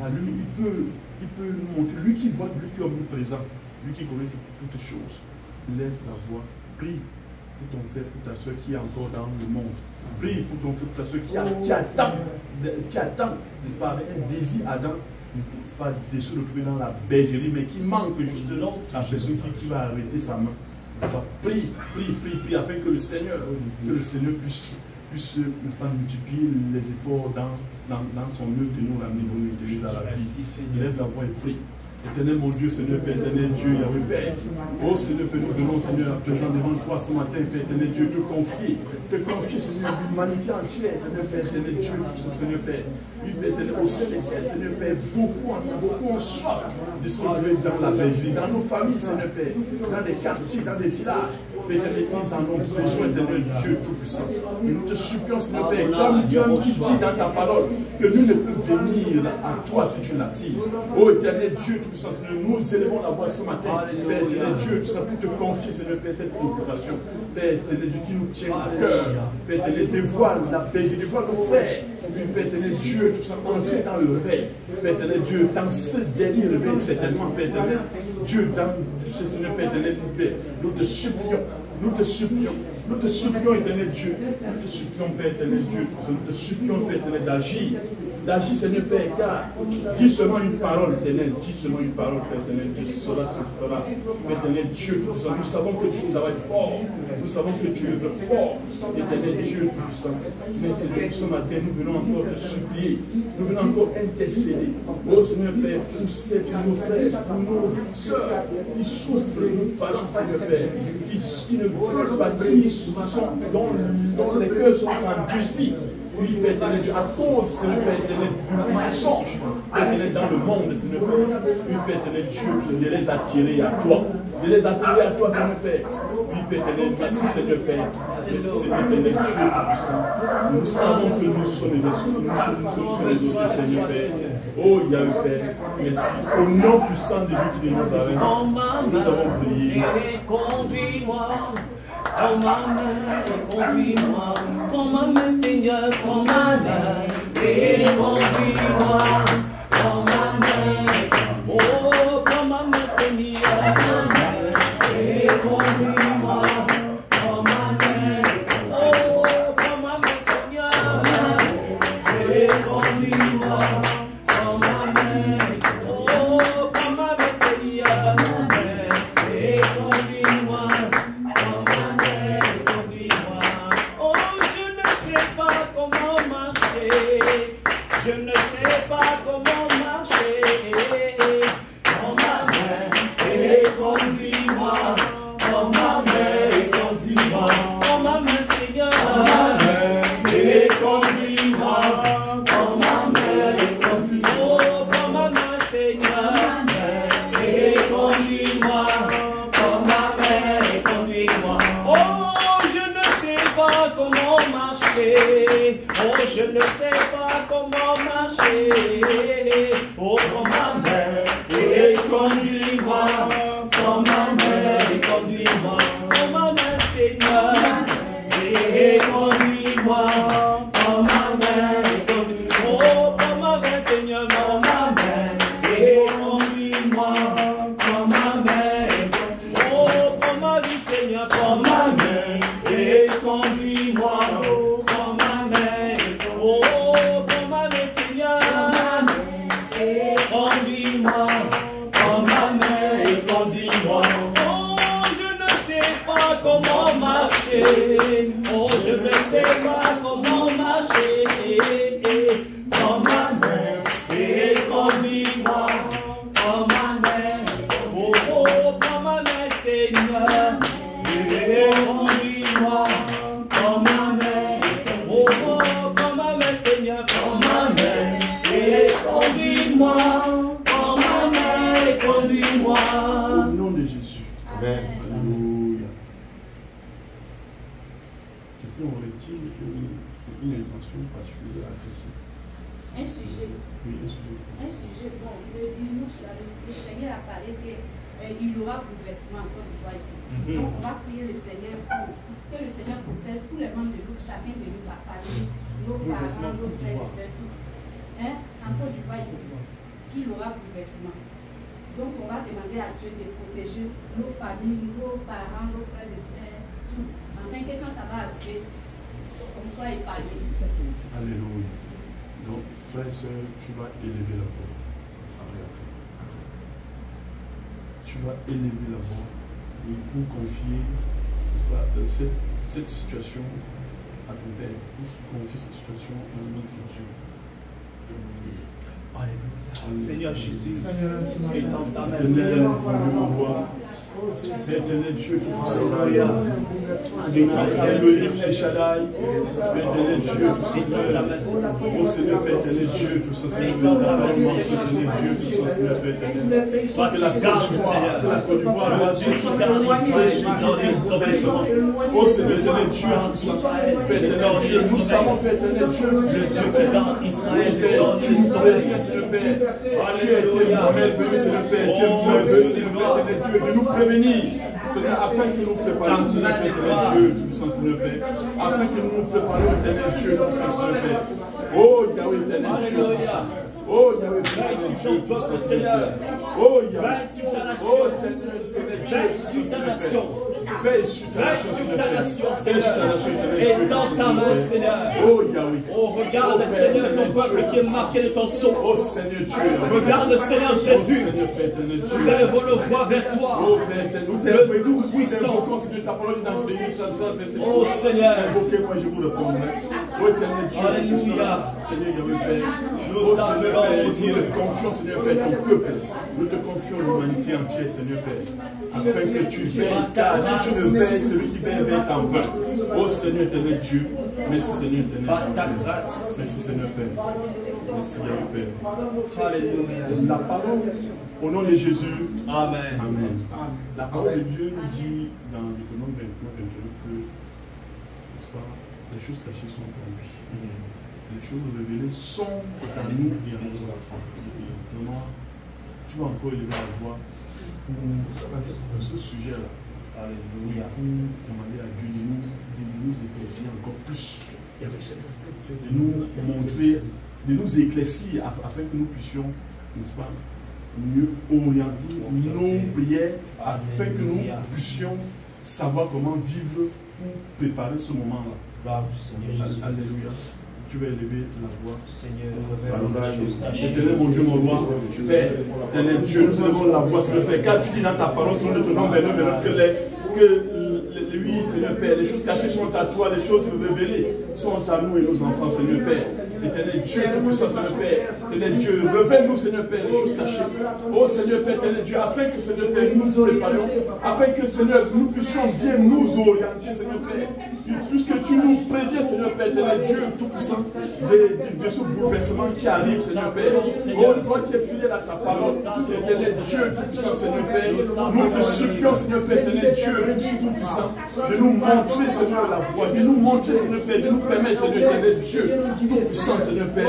À lui-même, il peut nous montrer. Lui qui voit, lui qui est omniprésent, lui qui connaît toutes choses. Lève la voix, prie pour ton frère, pour ta soeur qui est encore dans le monde. Prie pour ton frère, pour ta soeur qui attend, n'est-ce pas, avec un désir ardent, n'est-ce pas, de se retrouver dans la bergerie, mais qui manque justement la personne qui va arrêter sa main. Prie, afin que le Seigneur puisse n'est-ce pas, multiplier les efforts dans son œuvre de nous ramener dans l'Église à la vie. Lève la voix et prie. Éternel mon Dieu, Seigneur Père, éternel Dieu, Yahweh Père. Oh Seigneur Père, nous venons, Seigneur, à présent devant toi ce matin, Père, éternel Dieu, te confier, Seigneur, l'humanité entière, Seigneur Père, éternel Dieu, Seigneur Père. Oui, Père, éternel, au sein desquels, Seigneur Père, beaucoup ont soif de se retrouver dans la bergerie, dans nos familles, Seigneur Père, dans des quartiers, dans des villages. Père, éternel, ils en ont besoin, éternel Dieu Tout-Puissant. Et nous te supplions, Seigneur Père, comme Dieu qui dit dans ta parole, que nous ne pouvons venir à toi si tu l'attires. Oh éternel Dieu Tout-Puissant, Seigneur, nous élevons la voix ce matin, Père, éternel Dieu Tout-Puissant, pour te confier, Seigneur Père, cette préoccupation. Père, éternel Dieu qui nous tient à cœur. Père, éternel, dévoile la bergerie, dévoile nos frères. Père, éternel Dieu Tout-Puissant, entrer dans le réveil. Père, éternel Dieu, dans ce dernier réveil, certainement, Père, éternel Dieu, dans ce Seigneur, Père, éternel, nous te supplions. Nous te supplions, éternel Dieu. Nous te supplions, Père, éternel Dieu. Nous te supplions, Père, éternel, d'agir, Seigneur Père, car dis seulement une parole, éternel. Dis seulement une parole, Père, éternel Dieu. Cela se fera. Père, éternel Dieu, nous savons que tu travailles fort. Nous savons que tu es fort, éternel Dieu Tout-Puissant. Mais Seigneur, ce matin, nous venons encore te supplier. Nous venons encore intercéder. Oh Seigneur Père, pour nos frères, pour nos soeurs qui souffrent, Seigneur Père, qui ne veulent pas, qui sont dont les cœurs sont endurcis. Oui, Père éternel, à cause, Seigneur Père éternel, du mensonge, Père éternel, dans le monde, Seigneur Père. Oui, Père éternel, Dieu, de les attirer à toi. De les attirer à toi, Seigneur Père. Oui, Père éternel, merci, Seigneur Père. Merci, Seigneur éternel, Dieu Tout-Puissant. Nous savons que nous sommes les esprits, nous sommes les dossiers, Seigneur Père. Oh, Yahweh Père, merci. Au nom puissant de Jésus de Nazareth, nous avons prié. Conduis-moi. Prends ma main et conduis-moi. Prends ma main, Seigneur, prends ma main et conduis-moi. Prends ma main, oh, prends ma main, Seigneur, prends ma main et conduis-moi. Prends ma main, oh, prends ma main, Seigneur, et conduis-moi. Oh, prends ma main, Seigneur, et conduis-moi. Prends ma main et conduis-moi. Oh, je ne sais pas comment marcher. Je ne sais pas comment marcher. Prends ma main et conduis-moi. Prends ma main et conduis-moi. Prends ma main, Seigneur. Et conduis-moi. Prends ma main et conduis-moi. Oh, prends ma main, Seigneur. Et conduis-moi. Prends ma main et conduis-moi. Oh, je ne sais pas comment marcher. Oh, je ne sais pas comment marcher. Oh, prends ma main et conduis-moi. Prends ma main et conduis-moi. Prends ma main, Seigneur. Et conduis-moi. Prends ma main et conduis-moi. Oh, prends ma main, Seigneur. Prends ma main et conduis-moi. Prends ma main et conduis-moi. Oh, prends ma vie, Seigneur. Prends ma main et conduis-moi. Prends ma main et conduis-moi. Oh, prends ma main, Seigneur. Conduis-moi. Prends ma main et conduis-moi. Oh, je ne sais pas comment marcher. Oh, je ne sais pas comment marcher. Prends ma main et conduis-moi. Prends ma main. Oh, oh, prends ma main, Seigneur. Et conduis-moi. Prends ma main. Oh, oh, prends ma main, Seigneur. Prends ma main et conduis-moi. Prends ma main et conduis-moi. Au nom de Jésus. Amen. Alléluia. Quelqu'un aurait-il une intention particulière à adresser? Un sujet. Oui, un sujet. Un sujet, bon, le dimanche, là, le Seigneur a parlé qu'il y aura bouleversement en Côte d'Ivoire ici. Donc, on va prier le Seigneur pour que le Seigneur protège tous les membres de nous, chacun de nous, sa famille, nos parents, nos frères et sœurs, tout. Hein? En Côte d'Ivoire ici, qu'il aura bouleversement. Donc, on va demander à Dieu de protéger nos familles, nos parents, nos frères et sœurs, tout. Afin que quand ça va arriver, on soit épargné. Alléluia. Donc, frère et soeur, tu vas élever la voix. Tu vas élever la voix et pour confier, n'est-ce pas, cette situation à ton Père, pour confier cette situation à notre Dieu. Alléluia. Seigneur Jésus, Seigneur, étends ta main, Éternel, Seigneur. Dieu m'envoie. Éternel Dieu Tout-Puissant. Alléluia. Elohim El Shaddai. Éternel Dieu Tout-Seigneur. Ô Seigneur Père éternel Dieu Tout-Seigneur. Éternel Dieu Tout-Seigneur Seigneur Père éternel. Toi qui la gardes, Seigneur. Que la Côte d'Ivoire, Dieu qui garde Israël, dans les sauvagements. ô Seigneur éternel Dieu Tout-Puissant. Père éternel Dieu, nous savons Père éternel Dieu. Le Dieu qui garde Israël, dans Tu les nous sauves, sauvagements. Seigneur Père. Tu es venu, Seigneur Père. Tu es venu, Seigneur Père, Dieu, de nous prévenir. Seigneur, afin que nous préparions, Seigneur Père, Dieu, puissant Seigneur Père. Afin que nous nous préparions, Seigneur Dieu, puissant Seigneur Père. Oh Yahweh, éternel Dieu. Oh Yahweh, éternel Dieu, puissant Seigneur. Oh Yahweh. Oh éternel Dieu, sur ta nation. Veille sur ta Veille nation, sur ta nation, Veille sur ta Seigneur. nation, Et dans ta main, Seigneur. Oh Yahweh. Oh, regarde, Seigneur, ton peuple qui est marqué de ton sceau. Oh Seigneur Dieu. Regarde, Seigneur Oh Jésus. Seigneur Père, éternel Dieu. Nous élevons nos voix vers toi. Oh Père, nous Le Tout-Puissant. Seigneur, ta parole dit dans Jérémie 33, verset 3. Oh Seigneur. Invoquez-moi, je vous répondrai. Oh éternel Dieu, Alléluia. Seigneur Yahweh Père. Nous Oh Seigneur t'appelons, Père, Dieu. nous te confions, Seigneur Père, ton peuple. Nous te confions l'humanité entière, Seigneur Père. Afin que tu veilles, car si tu ne veilles, celui qui veille veille en vain. Oh Seigneur éternel Dieu. Merci Seigneur éternel. Par ta grâce. Merci Seigneur Père. Merci Yahweh Père. Alléluia. La parole, au nom de Jésus. Amen. Amen. La parole de Dieu nous dit dans Deutéronome 29, 29 que, n'est-ce pas, les choses cachées sont en lui. Les choses révélées sont en nous et en nos enfants. Vraiment, tu vas encore élever la voix pour ce sujet-là. Alléluia. Pour demander à Dieu de nous éclaircir encore plus. De nous montrer, de nous éclaircir afin que nous puissions, n'est-ce pas, mieux orienter nos prières afin que nous puissions savoir comment vivre pour préparer ce moment-là. Alléluia. tu vas élever la voix. Seigneur, révèle les choses cachées. Éternel, mon Dieu, mon roi, Père, éternel Dieu, nous élevons la voix, Seigneur Père, car tu dis dans ta parole, sur notre nom, oui, Seigneur Père, les choses cachées sont à toi, les choses révélées sont à nous et nos enfants, Seigneur Père. Éternel Dieu, Tout-Puissant, Seigneur Père, éternel Dieu, révèle-nous, Seigneur Père, les choses cachées. Oh Seigneur Père, éternel Dieu, afin que, Seigneur Père, nous nous préparions, afin que, Seigneur, nous puissions bien nous orienter, Seigneur Père, puisque tu nous préviens, Seigneur Père, éternel Dieu, Tout-Puissant, de ce bouleversement qui arrive, Seigneur Père. Oh, toi qui es fidèle à ta parole, éternel Dieu, Tout-Puissant, Seigneur Père, nous te supplions, Seigneur Père, éternel Dieu, Tout-Puissant, de nous montrer, Seigneur, la voie, de nous montrer, Seigneur Père, de nous permettre, Seigneur, éternel Dieu, Tout-Puissant, Seigneur Père,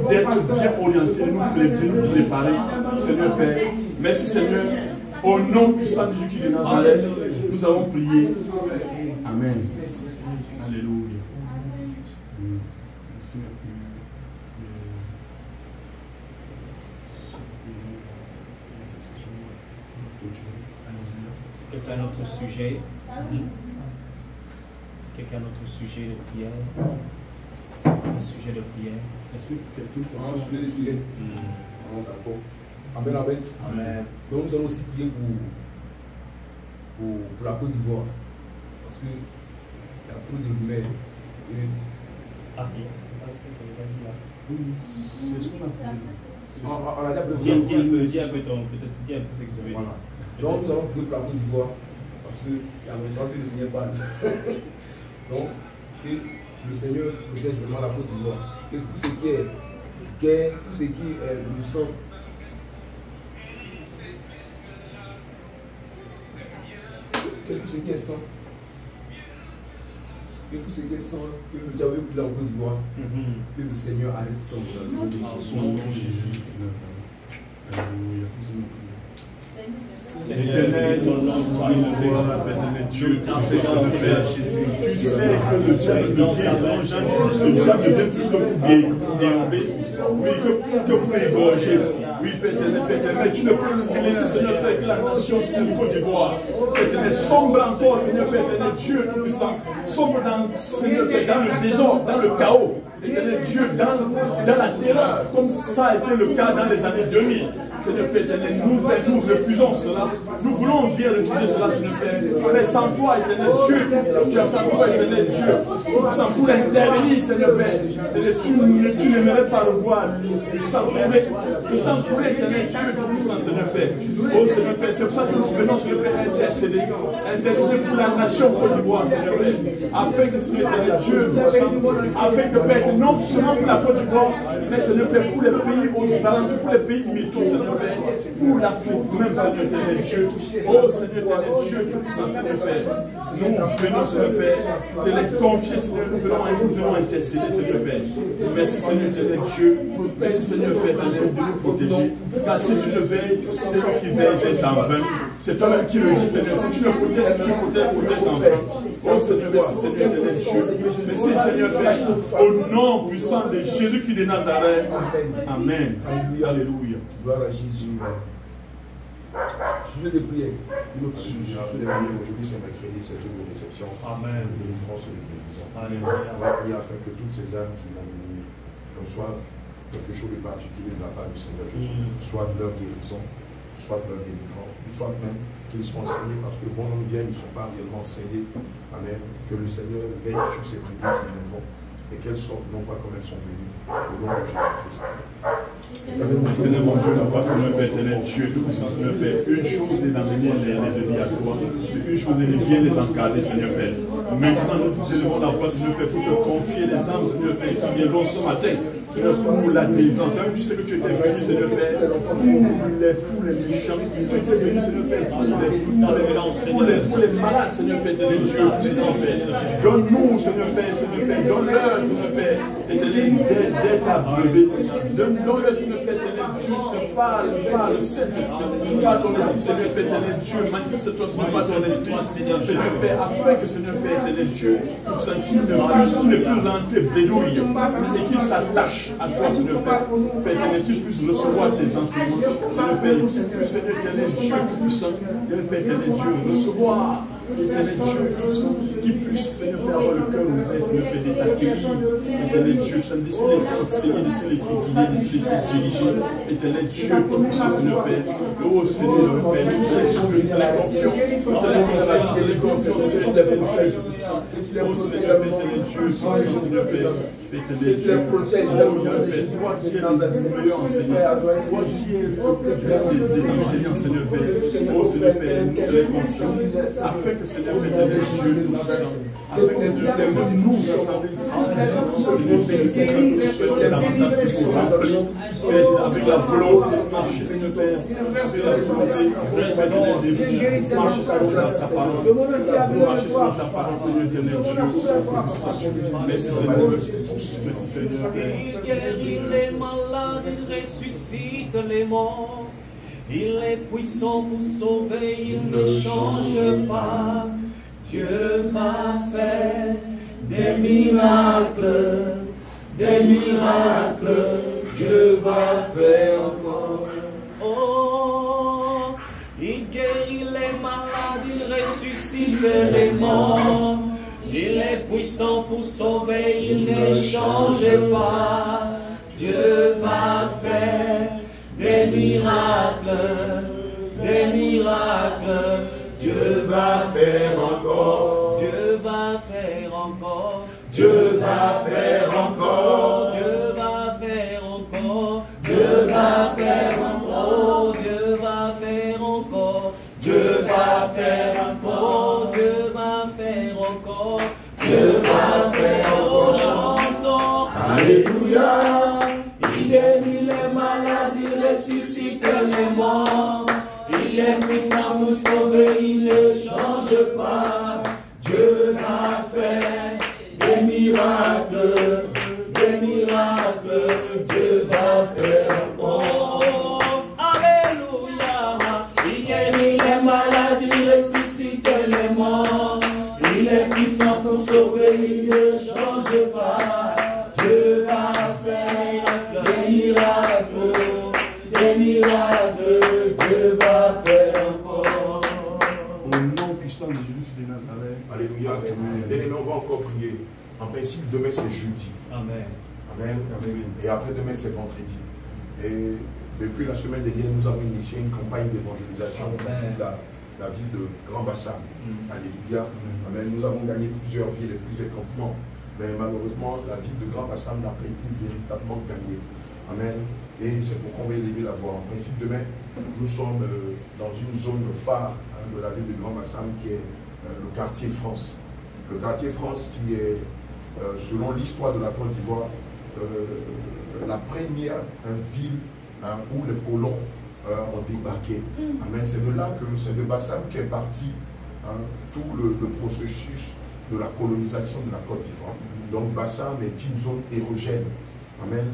d'être bien orienté, de nous préparer, Seigneur Père. Merci, Seigneur. Au nom puissant de Jésus de Nazareth, nous avons prié. Amen. Alléluia. Merci. Quelqu'un a un autre sujet? Quelqu'un a un autre sujet de prière? Un sujet de prière? Est-ce que quelqu'un peut Un sujet de prière? D'accord. Amen, amen. Amen. Donc nous allons aussi prier pour la Côte d'Ivoire. Parce qu'il y a trop de rumeurs. Ah bien, c'est pas ça que vas-y là. Oui, c'est ce qu'on a fait. On a déjà Dis un peu ce que tu veux dire. Voilà. Donc nous allons prier pour la Côte d'Ivoire. Parce qu'il y a longtemps que le Seigneur parle. Donc, que le Seigneur protège vraiment la Côte d'Ivoire. Que tout ce qui est guerre, tout ce qui est le sang, que tout ce qui est sang, que tout ce qui est sang, que le diable veut couler en Côte d'Ivoire, que le Seigneur arrête ça dans le nom de Jésus. Alléluia. Seigneur, Éternel, ton nom soit élevé, Dieu, tu sais que le diable devient, selon Jean, tu dis que le diable devient plutôt pour dérober, oui, que pour égorger. Oui, Père éternel, tu ne peux te laisser, Seigneur Père, que la nation de Côte d'Ivoire, éternel, sombre encore, Seigneur Père, éternel, Dieu Tout-Puissant, sombre dans, Seigneur Père, dans le désordre, dans le chaos, éternel Dieu, dans la terreur, comme ça a été le cas dans les années 2000. Seigneur Père, éternel, nous refusons cela. Nous voulons bien refuser cela, Seigneur Père. Mais sans toi, éternel Dieu, sans toi, éternel Dieu, pour intervenir, Seigneur Père, tu n'aimerais pas revoir le sang coulé, éternel Dieu, tout-puissant, Seigneur Père. Oh Seigneur Père, c'est pour ça que nous venons, Seigneur Père, intercéder pour la nation Côte d'Ivoire, Seigneur Père, afin que, Seigneur Père, Dieu, afin que, Père, non seulement pour la Côte d'Ivoire, mais Seigneur Père, pour les pays aux alentours, pour les pays limitrophes, Seigneur Père, pour l'Afrique même, Seigneur Père, Dieu. Oh Seigneur, éternel Dieu, tout-puissant, Seigneur Père. Nous venons, Seigneur Père, te les confier, Seigneur, nous venons intercéder, Seigneur Père. Merci, Seigneur, éternel Dieu. Merci, Seigneur Père, de nous protéger. Car si tu le veilles, c'est toi qui veilles en vain. C'est toi-même qui le dis, Seigneur. Si tu le protèges, protège en vain. Oh Seigneur, merci, Seigneur, éternel Dieu. Merci, Seigneur Père, au nom puissant de Jésus-Christ de Nazareth. Amen. Alléluia. Gloire à Jésus. Sujet de prière. Sujet de prière aujourd'hui, c'est mercredi, c'est le jour de réception, Amen. de délivrance et de guérison. Alléluia. On va prier afin que toutes ces âmes qui vont venir reçoivent quelque chose de particulier de la part du Seigneur Jésus, soit de leur guérison, soit de leur délivrance, soit même qu'ils soient enseignés, parce que bon nombre bien, ils ne sont pas réellement enseignés. Amen. Que le Seigneur veille sur ces tribus qui viendront et qu'elles sortent non pas comme elles sont venues, au nom de Jésus-Christ. Éternel mon Dieu, la voix, Seigneur Père, éternel Dieu, tout-puissant, Seigneur Père. Une chose est d'amener les bébés à toi. Une chose est de bien les encadrer, Seigneur Père. Maintenant, nous élevons la voix, Seigneur Père, pour te confier les âmes, Seigneur Père, qui viendront ce matin. Seigneur, pour la délivrance. Tu sais que tu étais venu, Seigneur Père, pour les méchants. Tu étais venu, Seigneur Père, pour les malades, Seigneur Père, éternel Dieu, tout-puissant, Père. Donne-nous, Seigneur Père, donne-leur, Seigneur Père, éternel, d'être abreuvé. Donne-leur, Seigneur Père, éternel Dieu, parle, Saint-Esprit, par ton esprit, Seigneur Père, éternel Dieu, manifeste-toi, Seigneur, par ton esprit, Seigneur Père, afin que, Seigneur Père, éternel Dieu, tout-puissant, qu'il ne plus rentrer blédouille, et qu'il s'attache à toi, Seigneur Père, Père éternel, qu'il puisse recevoir tes enseignements, Seigneur Père, qu'il puisse, Seigneur éternel, Dieu tout-puissant, Père éternel Dieu, recevoir Éternel Dieu, tout ça, qui puisse, Seigneur, avoir le cœur ouvert, Seigneur, de t'accueillir. Éternel Dieu, tu nous laisser enseigner, laisser guider, laisser diriger. Éternel Dieu, tout puissant, Seigneur Père. Oh Seigneur, Père, nous sommes confiants. Nous t'avons confiance, Seigneur, de la prochaine puissant. Oh Seigneur, Éternel Dieu, Seigneur Père. Éternel Dieu, toi qui es le meilleur enseignant, toi qui es des enseignants, Seigneur Père. Oh Seigneur Père, nous te confions, afin que Seigneur Père, Éternel Dieu, tout puissant, afin que Seigneur Père, nous assemblés ici, Seigneur Père, nous souhaitons davantage qui sont remplis, avec la volonté de marcher, Seigneur Père, avec la volonté de marcher selon ta parole, marcher selon ta parole, Seigneur Éternel Dieu, merci Seigneur. Merci Seigneur. Il guérit les malades, il ressuscite les morts. Il est puissant pour sauver, il ne change pas. Dieu va faire des miracles, Dieu va faire encore. Oh, il guérit les malades, il ressuscite les morts. Il est puissant pour sauver, il ne change pas. Dieu va faire des miracles, Dieu va faire encore. Dieu va faire encore. Dieu va faire encore. Dieu va faire encore. Dieu va faire encore. Dieu va faire encore. Dieu va faire encore. Dieu va faire encore. Dieu va faire encore. Chantons. Alléluia. Il guérit les malades, il ressuscite les morts. Il est puissant pour sauver, il ne change pas. Dieu va faire des miracles, Dieu va faire encore. Alléluia. Il guérit les malades, il ressuscite les morts. Il est puissant pour sauver, il ne change pas. Dieu va faire des miracles, Dieu va faire encore. Au nom puissant de Jésus de Nazareth. Alléluia. Et on va encore prier. En principe, demain c'est jeudi. Amen. Amen. Et après demain c'est vendredi. Et depuis la semaine dernière, nous avons initié une campagne d'évangélisation dans la ville de Grand Bassam. Alléluia. Amen. Nous avons gagné plusieurs villes et plusieurs campements. Mais malheureusement, la ville de Grand Bassam n'a pas été véritablement gagnée. Amen. Et c'est pourquoi on va élever la voix. En principe, demain, nous sommes dans une zone phare de la ville de Grand Bassam qui est le quartier France. Le quartier France qui est, selon l'histoire de la Côte d'Ivoire, la première ville où les colons ont débarqué. Amen. C'est de là que c'est de Bassam qu'est parti tout le processus de la colonisation de la Côte d'Ivoire. Donc Bassam est une zone érogène. Amen.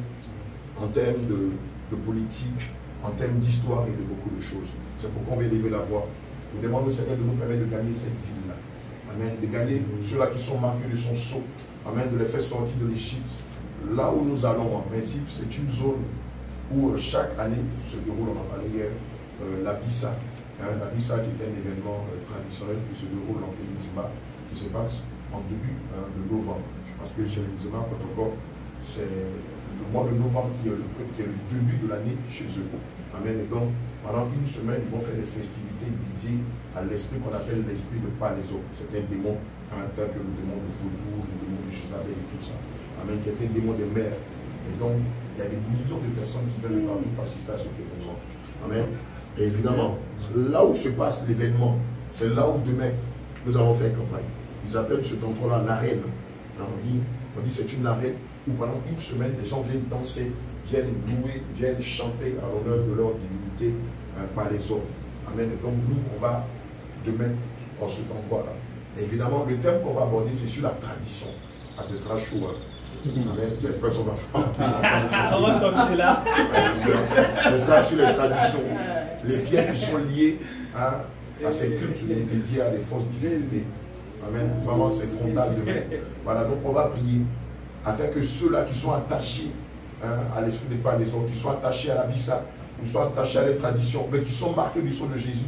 En termes de politique, en termes d'histoire et de beaucoup de choses. C'est pourquoi on va élever la voix. Nous demandons au Seigneur de nous permettre de gagner cette ville-là. Amen. De gagner ceux-là qui sont marqués de son sceau. Amen. De les faire sortir de l'Égypte. Là où nous allons, en principe, c'est une zone où chaque année se déroule, on en parlait hier, la Bissa. La Bissa qui est un événement traditionnel qui se déroule en pays Nzima, qui se passe en début de novembre. Je pense que chez les Nzima, c'est le mois de novembre qui est le début de l'année chez eux. Amen. Et donc, pendant une semaine, ils vont faire des festivités dédiées à l'esprit qu'on appelle l'esprit de Palaiso. C'est un démon, tel que le démon de Vaudou, le démon de Jézabel et tout ça. Amen. Qui est un démon des mers. Et donc, il y a des millions de personnes qui viennent de partout pour assister à cet événement. Amen. Et évidemment, là où se passe l'événement, c'est là où demain, nous allons faire campagne. Ils appellent cet endroit-là l'arène. On dit c'est une arène où pendant une semaine, les gens viennent danser, viennent louer, viennent chanter à l'honneur de leur divinité par les hommes. Amen. Et donc nous, on va demain en cet endroit-là. Évidemment, le thème qu'on va aborder, c'est sur la tradition. Ah, ce sera chaud. Amen. J'espère qu'on va... On va sortir là. Ce sera sur les traditions. Les pierres qui sont liées à ces cultes dédiés à des fausses divinités. Amen. Vraiment, c'est frontal demain. Voilà, donc on va prier afin que ceux-là qui sont attachés à l'esprit des Palaisos, qui sont attachés à la Bissa, qui sont attachés à les traditions, mais qui sont marqués du sang de Jésus,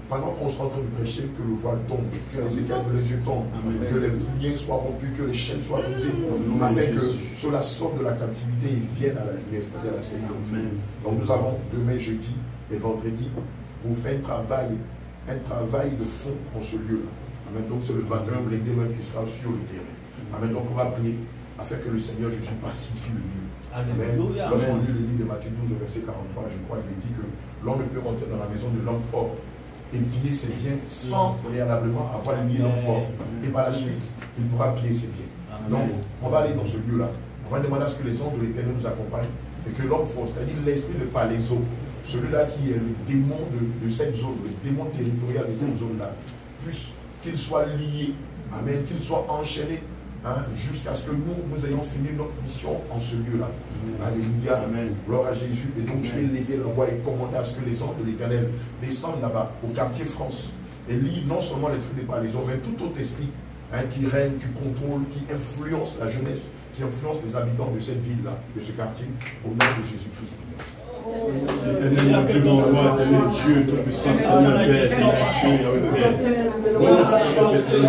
pendant qu'on soit en train de prêcher, que le voile tombe, que les écailles de les yeux tombent, que les liens soient rompus, que les chaînes soient brisées, afin que cela sorte de la captivité et vienne à la lumière, c'est-à-dire à la saine doctrine. Donc nous avons demain, jeudi et vendredi pour faire un travail de fond en ce lieu-là. Amen. Donc c'est le baptême blindé même qui sera sur le terrain. Amen. Donc on va prier afin que le Seigneur Jésus pacifie le lieu. Amen. Lorsqu'on lit le livre de Matthieu 12 au verset 43, je crois, il est dit que l'homme ne peut rentrer dans la maison de l'homme fort et piller ses biens sans préalablement avoir lié l'homme fort. Et par la suite, il pourra piller ses biens. Donc, on va aller dans ce lieu-là. On va demander à ce que les anges de l'Éternel nous accompagnent et que l'homme fort, c'est-à-dire l'esprit de Palaiso, celui-là qui est le démon de cette zone, le démon territorial de cette zone-là, puisse qu'il soit lié, amen, qu'il soit enchaîné, hein, jusqu'à ce que nous ayons fini notre mission en ce lieu-là. Alléluia. Gloire à Jésus. Et donc, je vais lever la voix et commander à ce que les anges de l'Éternel descendent là-bas, au quartier France, et lient non seulement l'esprit des Palaisos, mais tout autre esprit, hein, qui règne, qui contrôle, qui influence la jeunesse, qui influence les habitants de cette ville-là, de ce quartier, au nom de Jésus-Christ. Éternel Dieu, mon roi, éternel Dieu, tout-puissant, Seigneur Père, Seigneur Dieu, Yahweh Père. Oh, Seigneur Père, Dieu,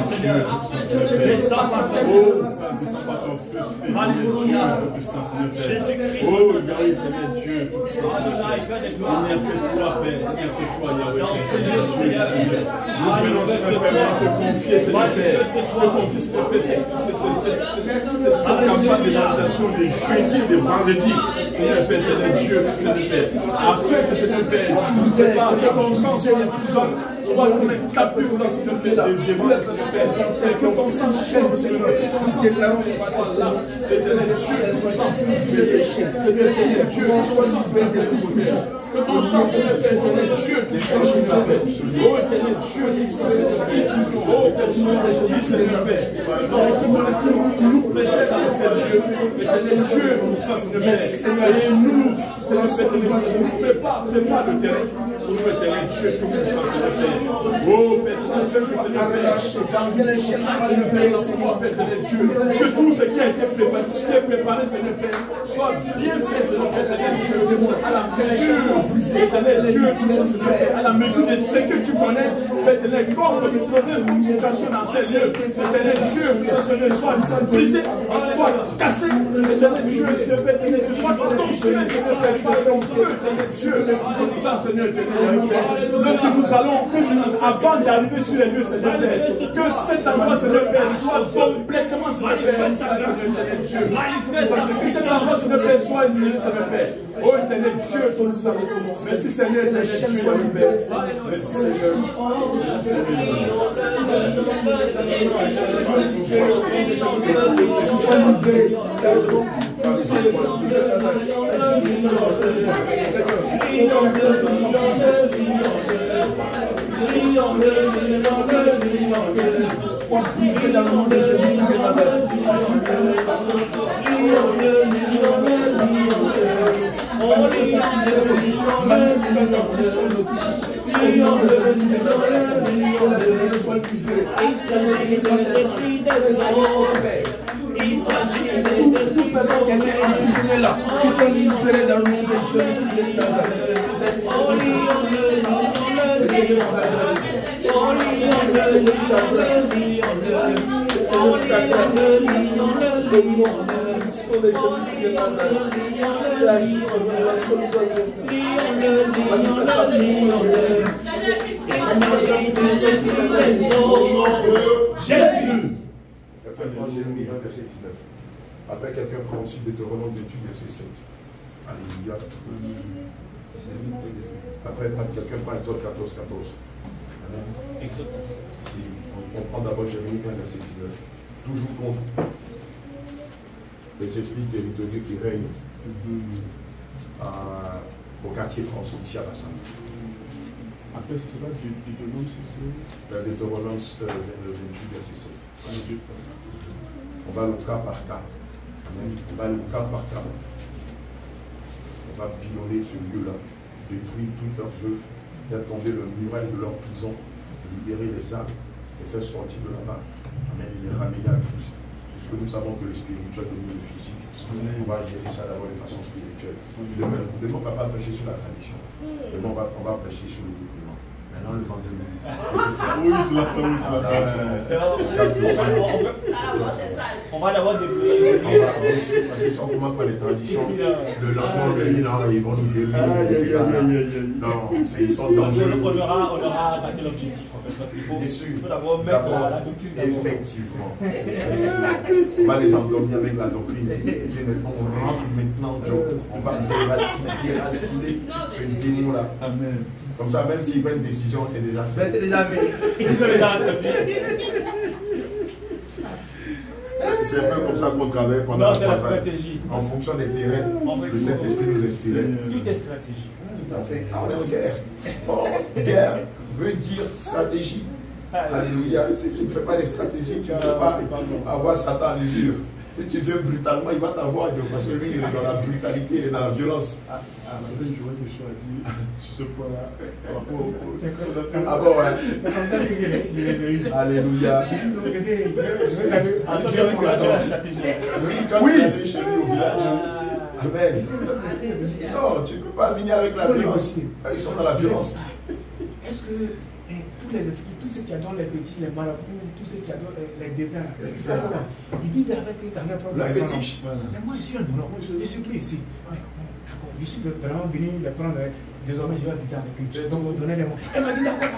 tout-puissant, Seigneur Père. Oh, descends par ton feu, Alléluia, tout-puissant, Seigneur Père. Oh, Yahweh, Seigneur Dieu, tout-puissant, Seigneur Père. Il n'y a que toi, Père, il n'y a que toi, Yahweh Père. Nous venons, Seigneur Père, te confier, Seigneur Père. Te confier, Seigneur Père, cette campagne d'évangélisation de jeudi et de vendredi. Seigneur Père, éternel Dieu, Seigneur Père, afin que Seigneur Père, tu nous aides, que ton sang sur les prisons soit comme un captif dans Seigneur Père, devant la Seigneur Père, que ton sang chaîne, Seigneur, que tu déclares soit là, éternel Dieu, que ton sang brise ces chaînes, Seigneur Père, Dieu, que soit libéré de tout côté, que ton sang, Seigneur Père, éternel Dieu, tout ça, Seigneur Père, oh éternel Dieu, tout ça, Seigneur Père, oh éternel Dieu, Seigneur Père, nous précède dans ces lieux, éternel Dieu, tout ça, Seigneur Père, Seigneur, nous, c'est la fête de Dieu, ne fais pas le terrain, pour nous, éternel Dieu, tout ça, Seigneur Père, oh Père, Seigneur Père, dans les chaînes, Seigneur Père, Dieu, que tout ce qui a été préparé, Seigneur Père, soit bien fait, Seigneur Père, éternel Dieu, à la mesure, éternel Dieu, à la mesure de ce que tu connais, éternel, comme situation dans ces lieux, éternel Dieu, soit brisé, soit cassé, éternel Dieu, éternel Dieu, soit consumé, Seigneur Père, par ton feu, Seigneur Dieu, comme ça, Seigneur, éternel Père, lorsque nous allons, avant d'arriver sur les lieux, Seigneur Père, que cet endroit, Seigneur Père, soit complètement, Seigneur Père, Dieu, manifeste, que cet endroit, Seigneur Père, soit illuminé, Seigneur Père. Oh, éternel Dieu, ton sang, merci Seigneur, éternel Dieu, Yahweh Père. Merci Seigneur. Merci Seigneur. Faut briser dans le nom de Jésus de Nazareth. Manifeste la puissance de tous. Au nom de Jésus de Nazareth. Que la vérité soit brisée. Toute personne qui a été emprisonnée là, qui soit libérée dans le nom de Jésus de Nazareth. Jésus. Jérémie 1, verset 19. Après, quelqu'un prend aussi Deutéronome 28, verset 7. Alléluia. Après, quelqu'un prend Exode 14, 14. On prend d'abord Jérémie 1, verset 19. Toujours contre les esprits territoriaux qui règnent au quartier France, ici à Bassan. Après, c'est là Deutéronome, c'est ça? Deutéronome 28, verset 7. On va le cas par cas. On va le cas par cas. On va pilonner ce lieu-là, détruire toutes leurs œuvres, faire tomber le muraille de leur prison, libérer les âmes, les faire sortir de là-bas. Amen. Et les ramener à Christ. Puisque nous savons que le spirituel domine le physique. On va gérer ça d'abord de façon spirituelle. Demain, on ne va pas prêcher sur la tradition. Demain, on va prêcher sur le document. Maintenant, le vendredi. Oui, c'est la fin. On va d'abord débrouiller. Parce que si on commence par les traditions, le lendemain, ils vont nous aimer. Non, ils sont dangereux. On aura raté l'objectif en fait. Parce qu'il faut d'abord mettre la doctrine. Effectivement. On va les endormir avec la doctrine. Et maintenant, on rentre maintenant, on va déraciner ce démon-là. Amen. Comme ça, même s'ils prennent une décision, c'est déjà fait. C'est déjà fait. C'est un peu comme ça qu'on travaille pendant la stratégie. En fonction des terrains, le Saint-Esprit nous inspire. Tout est stratégie. Tout à fait. Ah, on est en guerre. Oh, guerre veut dire stratégie. Alléluia. Si tu ne fais pas de stratégie, tu ne peux pas avoir Satan à l'usure. Si tu fais brutalement, il va t'avoir. Parce que lui, il est dans la brutalité, il est dans la violence. J'aurais quelque chose à dire sur ce point-là. Ah bon, ouais. C'est comme ça que je l'ai eu. Alléluia. Oui, quand tu es chez lui au village. Amen. Non, tu ne peux pas venir avec la violence. Ils sont dans la violence. Est-ce que tous les esprits, tous ceux qui adorent les petits, les marabouts, tous ceux qui adorent les dédains, ils vivent avec un problème. La fétiche. Mais moi, je suis un Europe. Je suis pris ici. Je suis vraiment venu les prendre. Désormais, je vais habiter avec eux. Donc, on donnait les mots. Elle m'a dit d'accord.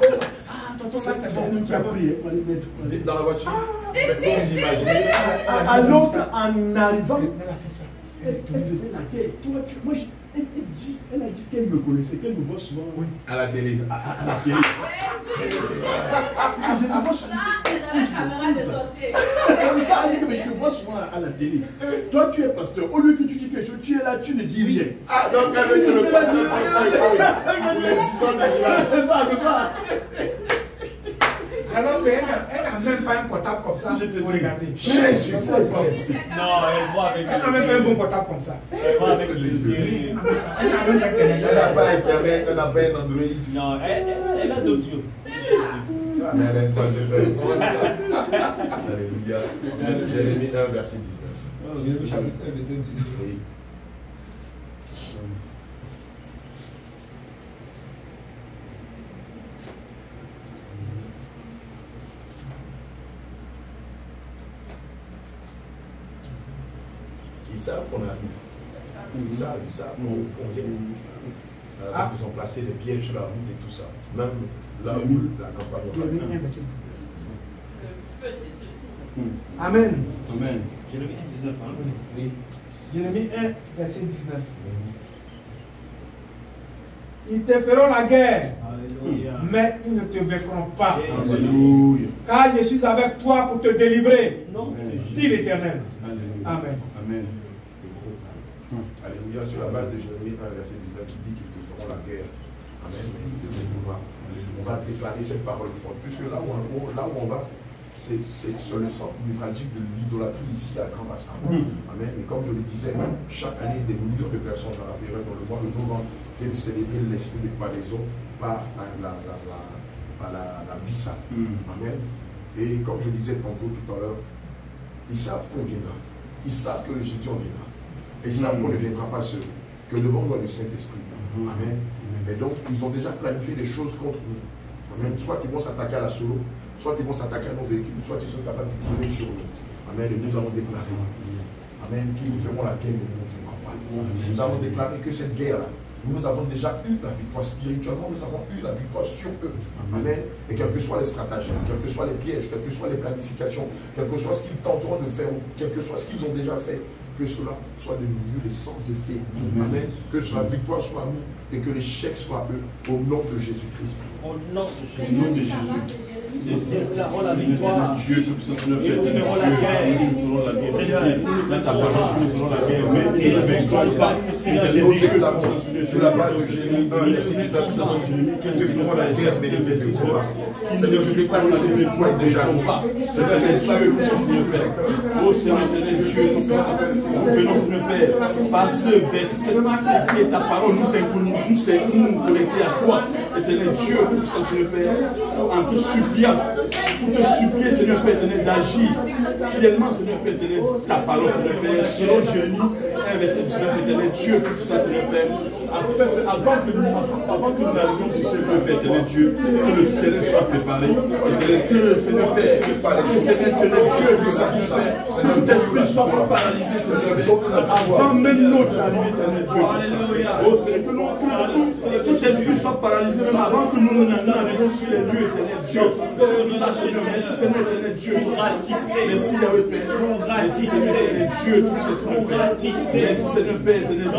Ah, tonton, là, c'est bon. Tu as prié. Dans la voiture. Maintenant, vous imaginez. Alors, en arrivant, Elle a fait ça. elle faisait la guerre. Moi, elle a dit qu'elle me connaissait, qu'elle me voit souvent À la télé. à la télé. Je te vois souvent. C'est dans la caméra des sorciers. Mais je te vois souvent à la télé. Toi, tu es pasteur. Au lieu que tu dis quelque chose, tu es là, tu ne dis rien. Ah, donc avec le pasteur pour les icônes de village. C'est ça, c'est ça. Alors qu'elle n'a même pas un portable comme ça pour regarder. Jésus. Non, elle voit avec Elle n'a même pas un bon portable comme ça. Elle voit avec les yeux. Elle n'a même pas Elle n'a pas Internet, elle n'a pas un Android. Non, elle a d'autres yeux. Ah, mais elle a un troisième œil. Alléluia. Jérémie 1, verset 19. Jérémie chapitre 1, verset 19. Oui. Ils savent qu'on arrive. Ils savent qu'on vient. Ils ont placé des pièges sur la route et tout ça. Même là où la campagne Jérémie 1, va. verset 19. Amen. Amen. Jérémie 1, 19. Oui. Jérémie 1, verset 19. Ils te feront la guerre, Alléluia. mais ils ne te vaincront pas. Alléluia. Car je suis avec toi pour te délivrer, Non, dit l'Éternel. Alléluia. Amen. Amen. Alléluia, sur la base de Jérémie 1, verset 19, qui dit qu'ils te feront la guerre. Amen. Mais ils te feront pas. On va déclarer cette parole forte. Puisque là où on va, c'est sur le centre névralgique de l'idolâtrie ici à Grand Bassin. Amen. Et comme je le disais, chaque année, des millions de personnes dans la période, dans le mois de novembre, viennent célébrer l'esprit de Palaison par la Bissa. Amen. Et comme je disais tantôt tout à l'heure, ils savent qu'on viendra. Ils savent que le jeudi on viendra. Et ils savent qu'on ne viendra pas seul. Que devant nous le Saint-Esprit. Amen. Et donc, ils ont déjà planifié des choses contre nous. Amen. Soit ils vont s'attaquer à la solo, soit ils vont s'attaquer à nos véhicules, soit ils sont capables de tirer sur nous. Amen. Et nous avons déclaré. Amen. Qu'ils nous feront la guerre, mais nous ne ferons pas. Nous avons déclaré que cette guerre-là, nous avons déjà eu la victoire spirituellement, nous avons eu la victoire sur eux. Amen. Et quels que soient les stratagèmes, quels que soient les pièges, quelles que soient les planifications, quel que soit ce qu'ils tenteront de faire, quel que soit ce qu'ils ont déjà fait, que cela soit de nous et sans effet. Amen. Que la victoire soit à nous et que l'échec soit à eux. Au nom de Jésus-Christ. au nom de Jésus. Au nom de Jésus. Nous déclarons la victoire. Dieu tout ça, Et nous ferons la guerre. Nous ferons la guerre. Seigneur, Nous ferons la guerre. Mais et ne vaincrons pas. Seigneur Jésus. Sur la base de Jérémie 1, verset 19, qu'ils te feront la guerre, mais ne te vaincront pas. Seigneur, je déclare que cette victoire est déjà. Seigneur, je déclare que nous sommes Père. Oh Seigneur, éternel Dieu tout puissant, nous venons, Seigneur Père, par ce verset, cette qui est ta parole, nous sommes connectés à toi, éternel Dieu tout puissant, Seigneur Père, en te suppliant, pour te supplier, Seigneur Père, éternel, d'agir fidèlement, Seigneur Père, éternel, ta parole, Seigneur Père, selon Jérémie, un verset 19, éternel Dieu tout puissant, Seigneur Père, avant que nous n'arrivions sur ce lieu, éternel Dieu, que le terrain soit préparé, que le Seigneur Père, que le Seigneur Dieu, que tout esprit soit paralysé, Seigneur Père, avant même notre arrivée, éternel Dieu. Oh Seigneur, que tout esprit soit paralysé, même avant que nous n'arrivions sur les lieux, éternel Dieu. Merci Seigneur, éternel Dieu, merci Yahweh Père, merci Seigneur, éternel Dieu, tout ce merci Seigneur Père, éternel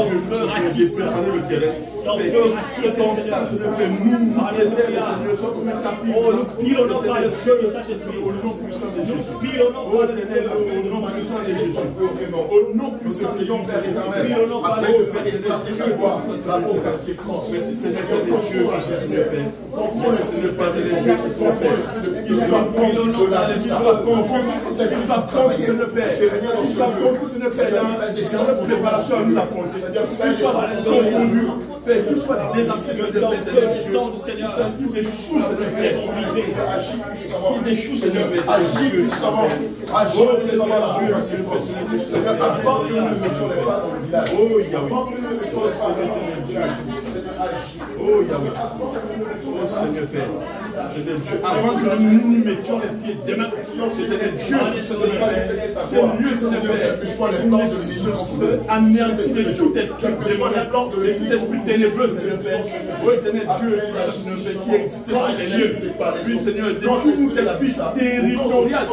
Dieu, préparer le terrain. Que ton sang, Seigneur Père, nous préserve, Seigneur, soit comme un tapis. Oh, nous prions par le feu de Saint-Esprit, au nom puissant de Jésus. Oh, éternel, au nom puissant de Jésus. Au nom puissant de Jésus. Afin de faire éclater la gloire, l'amour quartier France. Merci Seigneur, éternel Dieu, Seigneur Père. Merci Seigneur Père, éternel Dieu, qu'il soit confus de la vie, qu'il soit confus, Seigneur Père, qu'il soit confus, Seigneur Père, dans notre préparation à nous apporter, qu'il soit confondu, Père, qu'il soit désaxé, Seigneur Père, qu'ils échouent, Seigneur Père, qu'ils échouent, Seigneur Père, agis puissamment, Dieu, Seigneur, avant que nous ne mettions les pas dans le village, avant que nous ne mettions les pas dans le village, oh Yahweh, oh Seigneur Père, Dieu, avant que nous nous mettions les pieds demain, Seigneur Dieu, c'est mieux, Seigneur Père, anéanti de tout esprit démoniaque, de tout esprit ténébreux, Seigneur Père, oh éternel Dieu, Seigneur Père, qui existe sur les lieux, puis Seigneur, de tout esprit territorial,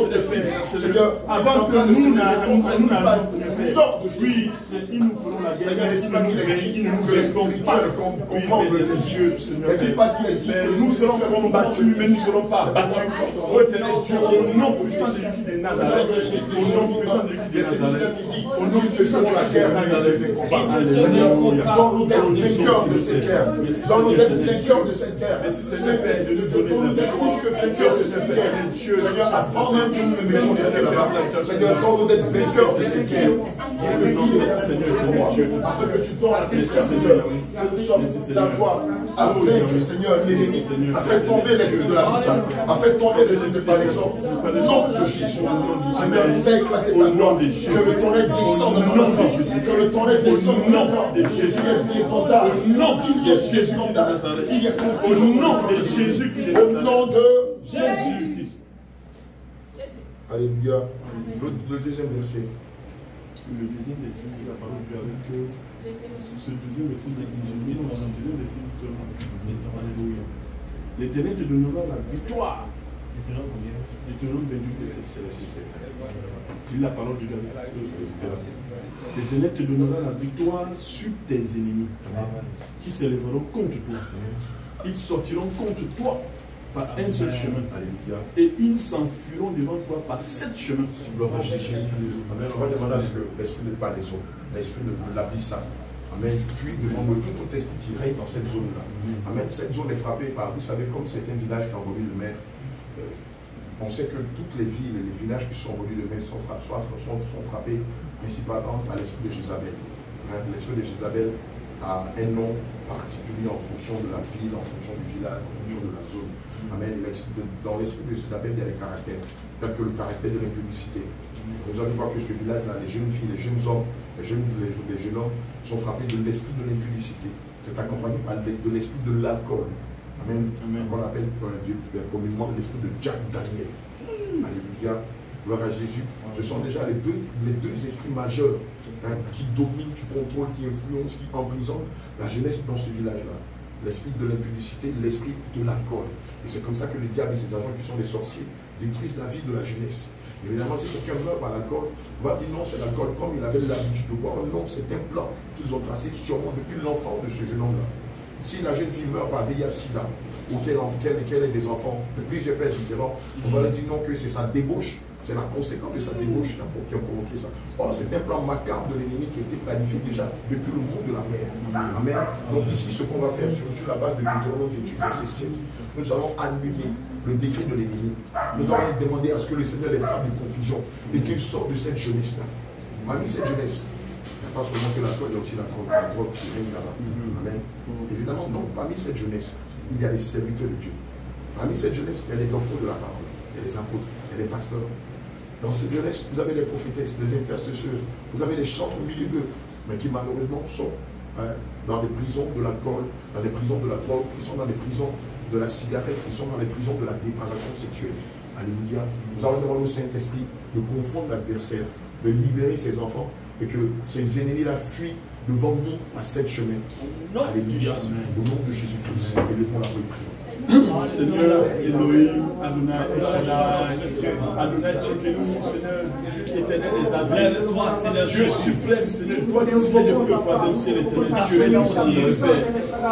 Seigneur, avant que nous n'arrivions, Seigneur Père, oui, si nous prenons la guerre, si nous nous restons comprendre les yeux, Seigneur Père, nous serons combattus, mais nous ne serons pas battus. Oh éternel Dieu, au nom puissant de Jésus de Nazareth, au nom puissant de Jésus de Nazareth, au nom puissant de la guerre, dans nous d'être vainqueurs de cette guerre, dans nous d'être vainqueurs de cette guerre. Merci Seigneur Père, de nous donner la plus que vainqueurs de cette guerre. Seigneur, avant même que nous ne mettions cette guerre là-bas, Seigneur, dans nous d'être vainqueurs de cette guerre. Merci Seigneur, Dieu, afin que tu donnes la destin, Seigneur, que nous sommes d'avoir à vaincre, Seigneur, l'ennemi, à faire tomber l'esprit de la vision, à faire tomber les esprits par les hommes, au nom de Jésus. Seigneur, fais éclater ta gloire, que le tonnerre descende dans notre vie, que le tonnerre descende maintenant, de Jésus est condamné, au nom de Jésus condamné, il est confié, au nom de Jésus, au nom de Jésus-Christ. Alléluia. Le deuxième verset. Le deuxième verset de la parole de Dieu avec ce deuxième verset de Jérémie, nous avons le verset seulement. Alléluia. L'Éternel te donnera la victoire. Deutéronome 28, verset 7. Dis la parole de Dieu avec l'Éternel te donnera la victoire sur tes ennemis qui s'élèveront contre toi. Ils sortiront contre toi par un seul chemin. Alléluia. Et ils s'enfuiront devant toi par 7 chemins. Gloire à Jésus. Amen. On va demander à ce que l'esprit de Palaison, l'esprit de l'Abyssa, Amen, fuit devant nous tout esprit qui règne dans cette zone-là. Amen. Cette zone est frappée par, vous savez, comme c'est un village qui est en rebut de mer. On sait que toutes les villes et les villages qui sont en rebut de mer sont frappés principalement par l'esprit de Jézabel. L'esprit de Jézabel a un nom particulier en fonction de la ville, en fonction du village, en fonction de la zone. Amen. Dans l'esprit de Jézabel, il y a des caractères, tels que le caractère de l'impudicité. Vous allez voir que ce village-là, les jeunes filles, les jeunes hommes, les jeunes hommes sont frappés de l'esprit de l'impudicité. C'est accompagné par de l'esprit de l'alcool. Amen. Qu'on appelle communément l'esprit de Jack Daniel. Alléluia. Gloire à Jésus. Ce sont déjà les deux esprits majeurs qui dominent, qui contrôlent, qui influencent, qui emprisonnent la jeunesse dans ce village-là. L'esprit de l'impudicité, l'esprit de l'alcool. Et c'est comme ça que le diable et ses agents qui sont des sorciers détruisent la vie de la jeunesse. Évidemment, si quelqu'un meurt par l'alcool, on va dire non, c'est l'alcool comme il avait l'habitude de boire. Non, c'est un plan qu'ils ont tracé sûrement depuis l'enfance de ce jeune homme-là. Si la jeune fille meurt par VIH-Sida, ou qu'elle ait des enfants de plusieurs pères différents, on va leur dire non, que c'est sa débauche. C'est la conséquence de sa débauche qui a provoqué ça. Or, c'est un plan macabre de l'ennemi qui a été planifié déjà depuis le monde de la mer. Amen. Donc ici, ce qu'on va faire sur la base de Deutéronome 28, verset 7, nous allons annuler le décret de l'ennemi. Nous allons demander à ce que le Seigneur les frappe de confusion et qu'il sorte de cette jeunesse-là. Parmi cette jeunesse, il n'y a pas seulement que l'alcool, il y a aussi la drogue qui règne là-bas. Amen. Évidemment, donc, parmi cette jeunesse, il y a les serviteurs de Dieu. Parmi cette jeunesse, il y a les docteurs de la parole, il y a les apôtres, il y a les pasteurs. Dans cette jeunesse, vous avez les prophétesses, les intercesseurs, vous avez les chantres au milieu d'eux, mais qui malheureusement sont dans des prisons de l'alcool, dans des prisons de la drogue, qui sont dans des prisons de la cigarette, qui sont dans les prisons de la dépravation sexuelle. Alléluia. Nous allons demander au Saint-Esprit de confondre l'adversaire, de libérer ses enfants et que ces ennemis-là fuient devant nous à sept chemins. Alléluia. Au nom de Jésus-Christ, élevons la voix et prions. Seigneur Elohim, Adonai Eshadai, Adonai Tchekenu, Seigneur, Dieu éternel des armées, toi, Seigneur, Dieu suprême, Seigneur, toi qui es depuis le troisième ciel, éternel Dieu, Seigneur Père.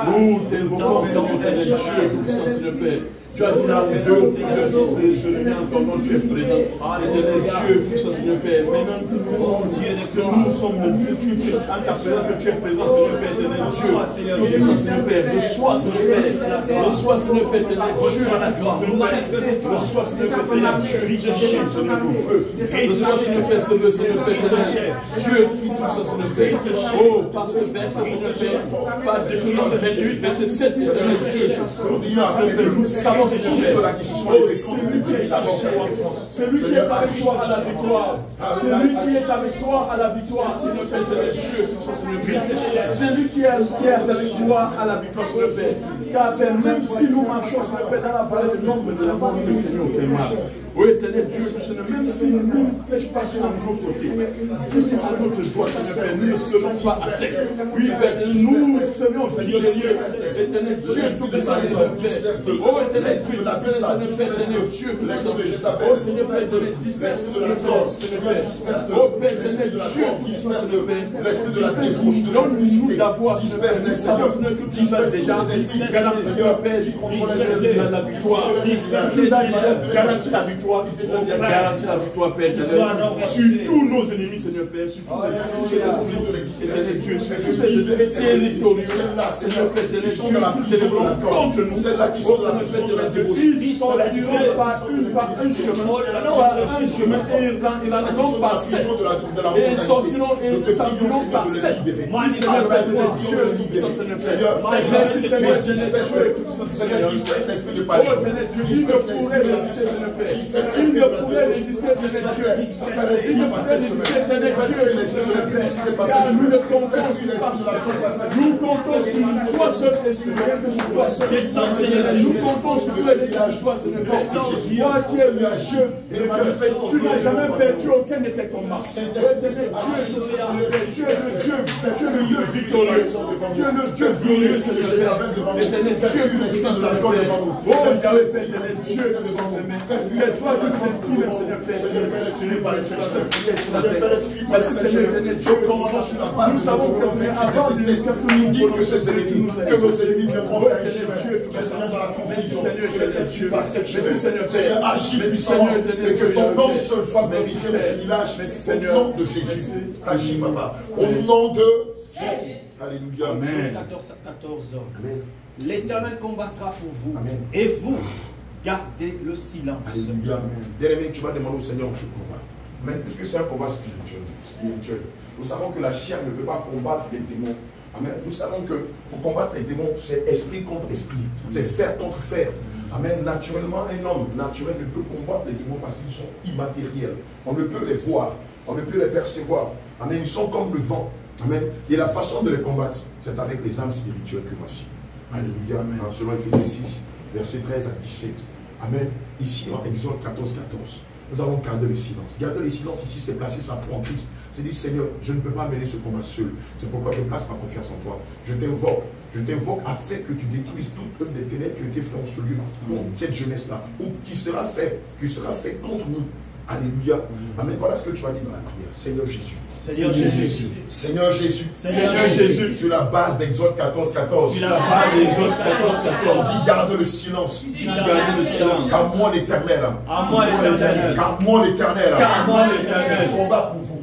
Nous t'invoquons, Seigneur, éternel Dieu, tout-puissant, Seigneur Père. Tu as dit là, Dieu, je reviens encore quand tu es présent. Éternel Dieu, tout-puissant, Seigneur Père. Maintenant, nous dire que nous sommes le Dieu, en ta présence, que tu es présent, Seigneur Père, éternel Dieu, tout-puissant, Seigneur Père. Reçois, Seigneur Père. Reçois, Seigneur Père, éternel Dieu, reçois, Seigneur Père, éternel Dieu, riche, Seigneur, pour feu. Reçois, Seigneur Père, Seigneur Père, éternel Dieu, tout-puissant, Seigneur Père. Oh, par ce verset, Seigneur Père, page 28, verset 7, éternel Dieu, nous savons, Seigneur Père, celui qui est avec toi à la victoire, celui qui est avec toi à la victoire, Seigneur Père, éternel Dieu, tout-puissant, Seigneur Père, celui qui est avec toi à la victoire, Seigneur Père, car même si nous marchons, Seigneur Père, dans la vallée de l'ombre de la mort, nous ne craignons aucun mal. Oui, éternel Dieu, Seigneur, même si nous ne flèches pas sur nos côtés, dis à notre droite, Seigneur Père, nous ne serons pas à terre. Oui, Père, nous serions victorieux. Éternel Dieu, tout-puissant, Seigneur Père. Oh, éternel Dieu, Seigneur Père, éternel Dieu, tout-puissant. Oh, Seigneur Père, éternel, disperse, Seigneur Père. Oh, Père, éternel Dieu, tout-puissant, Seieur Père. Disperse-nous, donne-nous la voix, Seigneur Père. Nous savons, Seigneur, que tu as déjà garanti, Seigneur Père, la victoire. Garantis la victoire. Garantis la victoire, Père, sur tous nos ennemis, Seigneur Père, sur tous ces esprits, sur tous ces ennemis territoriaux, Seigneur Père, Dieu, qui célébrons contre nous, Seigneur Père, ils sortiront par un chemin errant, ils n'allons pas sept, et ils sortiront par sept. Seigneur Père, Dieu, tout-puissant, Seigneur Père, merci Seigneur, Dieu, tout-puissant, Seigneur Père, oh, Dieu, il ne pourrait résister, Seigneur Père. Il ne pourrait résister, éternel Dieu. Il ne pourrait résister, éternel Dieu, car nous ne comptons pas sur toi. Nous comptons sur toi seul et sur rien que sur toi seul. Nous comptons sur toi et sur toi, Seigneur. Toi qui es le Dieu, tu n'as jamais perdu aucun de tes combats. Éternel Dieu, tu es le Dieu victorieux. Tu es le Dieu glorieux, Seigneur. Éternel Dieu, tout-puissant, Seigneur. Oh, Yahweh, éternel Dieu, c'est toi qui nous exprimes, Seigneur Père. Merci Seigneur, éternel Dieu. Nous savons que c'est avant de nous dire que nos ennemis viendront périr. Merci Seigneur, éternel Dieu. Merci Seigneur Père. Agis puissamment et que ton nom seul soit glorifié dans ce village. Au nom de Jésus. Agis, Papa. Au nom de Jésus. Alléluia. Amen. 14. L'Éternel combattra pour vous. Amen. Et vous, gardez le silence. Alléluia. Bien-aimé, tu vas demander au Seigneur ce combat. Mais puisque c'est un combat spirituel, nous savons que la chair ne peut pas combattre les démons. Amen. Nous savons que pour combattre les démons, c'est esprit contre esprit. C'est fer contre fer. Amen. Naturellement, un homme naturel ne peut combattre les démons parce qu'ils sont immatériels. On ne peut les voir. On ne peut les percevoir. Amen. Ils sont comme le vent. Amen. Et la façon de les combattre, c'est avec les âmes spirituelles que voici. Alléluia. Selon Ephésiens 6, versets 13 à 17. Amen. Ici, en Exode 14, 14, nous allons garder le silence. Garder le silence ici, c'est placer sa foi en Christ. C'est dire, Seigneur, je ne peux pas mener ce combat seul. C'est pourquoi je place ma confiance en toi. Je t'invoque afin que tu détruises toute œuvre des ténèbres qui a été faite en ce lieu, contre cette jeunesse-là, ou qui sera fait contre nous. Alléluia. Amen. Voilà ce que tu as dit dans la prière. Seigneur Jésus. Seigneur Jésus. Seigneur Jésus. Seigneur Jésus. Sur la base d'Exode 14, 14. Sur la base d'Exode 14, 14. Dis garde le silence. Garde le silence. Car moi l'Éternel. À moi l'Éternel. Car moi l'Éternel. Car moi l'Éternel. Je combats pour vous.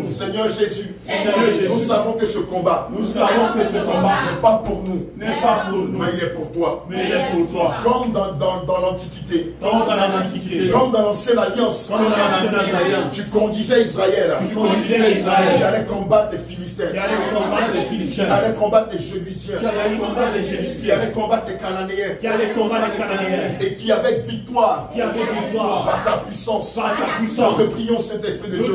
Seigneur Jésus. Seigneur Jésus. Nous savons que ce combat. Nous savons que ce combat n'est pas pour nous. N'est pas pour nous. Mais il est pour toi. Mais il est pour toi. Comme dans l'Antiquité. Comme dans l'Antiquité. Comme dans l'Ancienne Alliance. Comme dans l'Ancienne Alliance. Tu conduisais Israël. Il allait combattre les Philistins. Il allait combattre les Jébusiens. Il allait combattre les Cananéens. Et qui avec victoire. Par ta puissance. Nous te prions, Saint-Esprit de Dieu.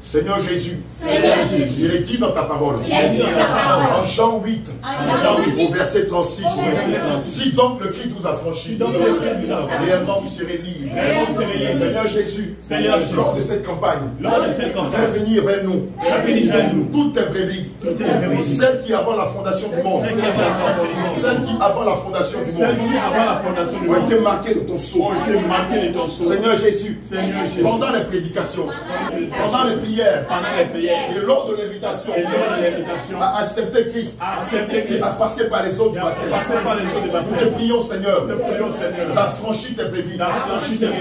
Seigneur Jésus, Seigneur Jésus, il est dit dans ta parole, il est dit dans ta parole, en Jean 8, au verset 36, si donc le Christ vous a franchi, réellement vous serez libre. Seigneur Jésus, lors de cette campagne, fais venir vers nous toutes tes brebis, celles qui avant la fondation du monde, celles qui avant la fondation du monde ont été marquées de ton sceau. Seigneur Jésus, pendant les prédications, pendant les prières, et lors de l'invitation à accepter Christ, à passer par les eaux du baptême, nous te prions, Seigneur, d'affranchir tes brebis,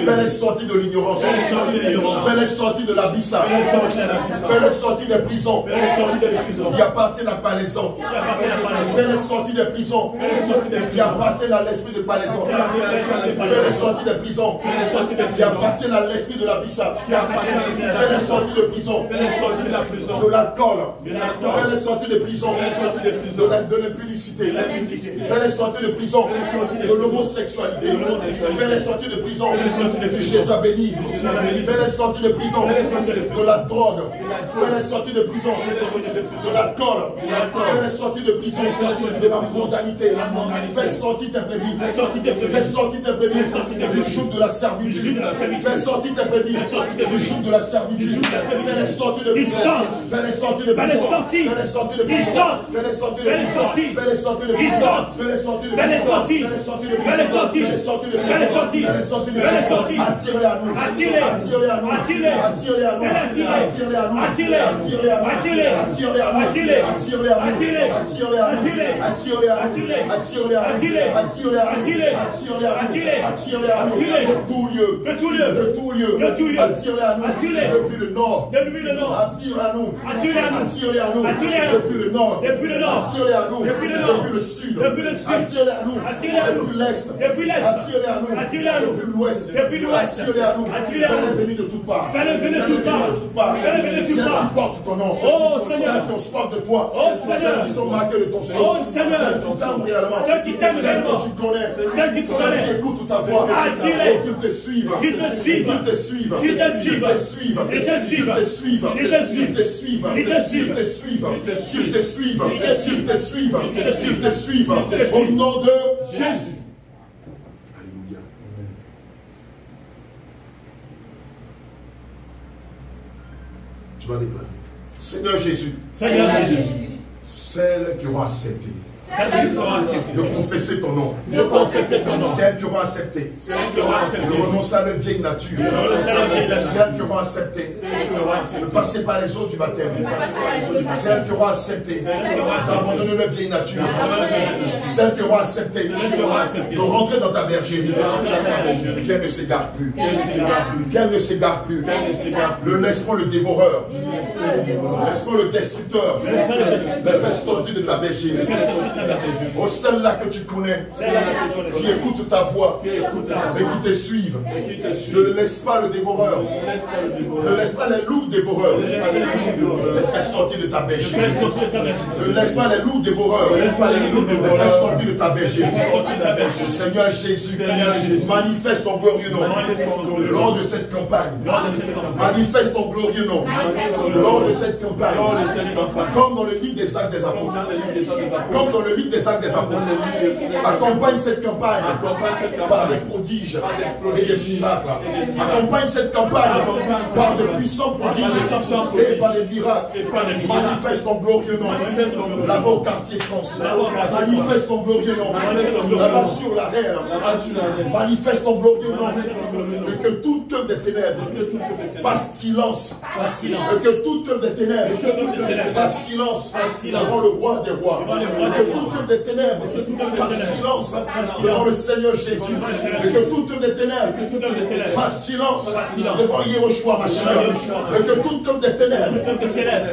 fais-les sortir de l'ignorance, fais-les sortir de l'abysse, fais-les sortir des prisons qui appartiennent à Palaisan, fais-les sortir des prisons qui appartiennent à l'esprit de Palaisan, fais-les sortir des prisons qui appartiennent à l'esprit de l'abysse, fais-les sortir de prison, de l'alcool, fais-les sortir de prison, de l'impudicité, fais-les sortir de prison, de l'homosexualité, fais-les sortir de prison, du jézabélisme, fais-les sortir de prison, de la drogue, fais-les sortir de prison, de l'alcool, fais-les sortir de prison, de la mondanité, fais sortir tes brebis, fais sortir tes brebis du joug de la servitude, fais sortir tes brebis du joug de la servitude, fais-les sortir de prison, fais-les sortir de prison, fais-les sortir de prison, fais-les sortir de prison, fais-les sortir de prison, fais-les sortir de prison, fais-les sortir de prison, fais-les sortir de prison, fais-les sortir de prison, attire-les à nous, attire-les à nous, attire-les à nous, attire-les à nous, attire-les à nous, attire-les à nous, attire-les à nous, attire-les à nous, attire-les à nous, attire-les à nous, attire-les à nous, attire-les à nous, attire-les à nous, de tout lieu, de tout lieu, attire-les à nous, depuis le nord, attire-les à nous, attire-les à nous, depuis le nord, attire-les à nous, depuis le sud, attire-les à nous, depuis l'est, attire-les à nous, depuis l'ouest, attire-les à nous, fais-les venir de toutes parts, fais-les venir de toutes parts, celles qui portent ton nom, celles qui ont soif de toi, celles qui sont marquées de ton sang, celles qui t'aiment réellement, celles que tu connais, celles qui écoutent ta voix, et qu'ils te suivent, qu'ils te suivent, qu'ils te suivent, qu'ils te suivent, qu'ils te suivent, qu'ils te suivent, qu'ils te suivent, qu'ils te suivent, qu'ils te suivent, qu'ils te suivent, qu'ils te suivent, au nom de Jésus. Alléluia. Tu vas déclarer. Seigneur Jésus, celles qui auront accepté de confesser ton nom, celles qui auront accepté de renoncer à leur vieille nature, celles qui auront accepté de passer par les eaux du baptême, celles qui auront accepté d'abandonner leur vieille nature, celles qui auront accepté de rentrer dans ta bergerie, qu'elles ne s'égarent plus, qu'elles ne s'égarent plus, ne laisse pas le dévoreur, laisse pas le destructeur, les fait sortir de ta bergerie. Oh, celle-là que tu connais, qui écoute ta voix et qui te suivent, ne laisse pas le dévoreur, ne laisse pas les loups dévoreurs les faire sortir de ta bergerie, ne laisse pas les loups dévoreurs les faire sortir de ta bergerie. Seigneur Jésus, manifeste ton glorieux nom lors de cette campagne, manifeste ton glorieux nom lors de cette campagne, comme dans le livre des Actes des Apôtres, comme dans le livre des Actes des Apôtres. Accompagne cette campagne par des prodiges et des miracles. Accompagne cette campagne par de puissants prodiges et par des miracles. Manifeste ton glorieux nom là-bas au quartier France. Manifeste ton glorieux nom là-bas sur la reine. Manifeste ton glorieux nom et que toute œuvre des ténèbres fasse silence. Et que toute œuvre des ténèbres fasse silence devant le roi des rois. Et que toute œuvre des ténèbres fasse silence devant le Seigneur Jésus. Et que toute œuvre des ténèbres fasse silence devant Yehoshua Mashiach. Et que toute œuvre des ténèbres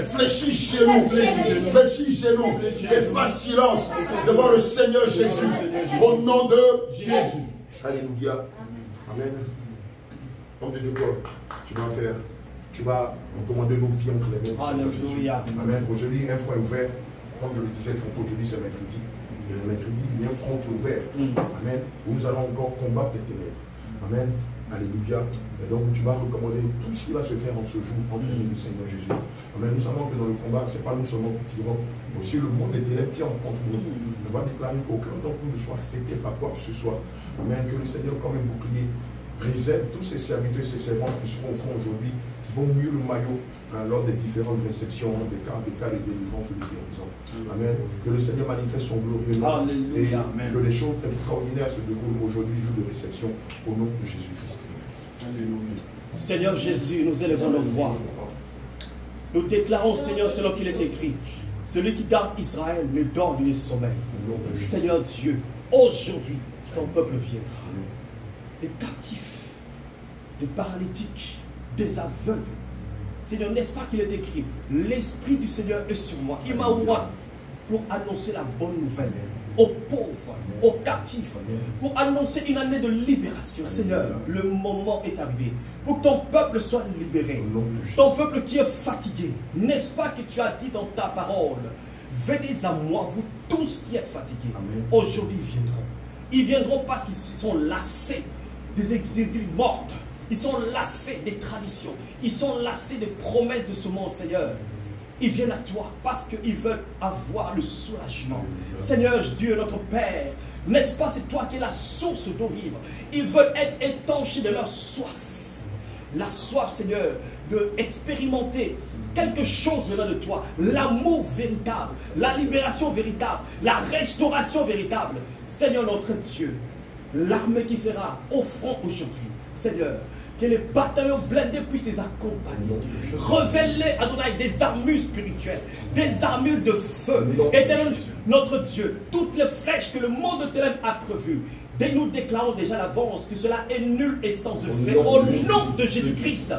fléchisse chez nous, fléchisse chez nous et fasse silence devant le Seigneur Jésus. Au nom de Jésus. Alléluia. Amen. Homme de Dieu, tu vas faire, tu vas recommander nos vies entre les mains du Seigneur Jésus. Amen. Aujourd'hui, un front est ouvert. Comme je le disais, aujourd'hui c'est mercredi. Et le mercredi, il y a un front qui est ouvert. Amen. Où nous allons encore combattre les ténèbres. Amen. Alléluia. Et donc tu vas recommander tout ce qui va se faire en ce jour en nom du Seigneur Jésus. Amen. Nous savons que dans le combat, ce n'est pas nous seulement qui tirons, mais aussi le monde des ténèbres tire contre nous. On va déclarer qu'aucun d'entre nous ne soit affecté par quoi que ce soit. Amen. Que le Seigneur, comme un bouclier, réserve tous ses serviteurs et ses servantes qui seront au front aujourd'hui, qui vont mouiller le maillot lors des différentes réceptions, des cas de délivrance ou de guérison. Amen. Que le Seigneur manifeste son glorieux nom et que les choses extraordinaires se déroulent aujourd'hui, jour de réception, au nom de Jésus-Christ. Seigneur Jésus, nous élevons nos voix. Nous déclarons, Seigneur, selon qu'il est écrit, celui qui garde Israël ne dort ni ne sommeille. Seigneur Dieu, aujourd'hui, ton peuple viendra. Des captifs, des paralytiques, des aveugles. Seigneur, n'est-ce pas qu'il est écrit, l'Esprit du Seigneur est sur moi. Il m'a ouvert pour annoncer la bonne nouvelle aux pauvres, aux captifs, pour annoncer une année de libération. Seigneur, le moment est arrivé pour que ton peuple soit libéré. Ton peuple qui est fatigué, n'est-ce pas que tu as dit dans ta parole, venez à moi, vous tous qui êtes fatigués. Aujourd'hui, ils viendront. Ils viendront parce qu'ils sont lassés des églises mortes. Ils sont lassés des traditions. Ils sont lassés des promesses de ce monde, Seigneur. Ils viennent à toi parce qu'ils veulent avoir le soulagement. Seigneur Dieu, notre Père, n'est-ce pas, c'est toi qui es la source d'eau vive. Ils veulent être étanchés de leur soif. La soif, Seigneur, d'expérimenter quelque chose venant de toi. L'amour véritable, la libération véritable, la restauration véritable. Seigneur notre Dieu, l'armée qui sera au front aujourd'hui, Seigneur, que les bataillons blindés puissent les accompagner. Révèle-les, Adonai, des armures spirituelles, des armures de feu. Éternel, notre Dieu, toutes les flèches que le monde de ténèbres a prévues, nous déclarons déjà l'avance que cela est nul et sans effet. Au nom de Jésus-Christ,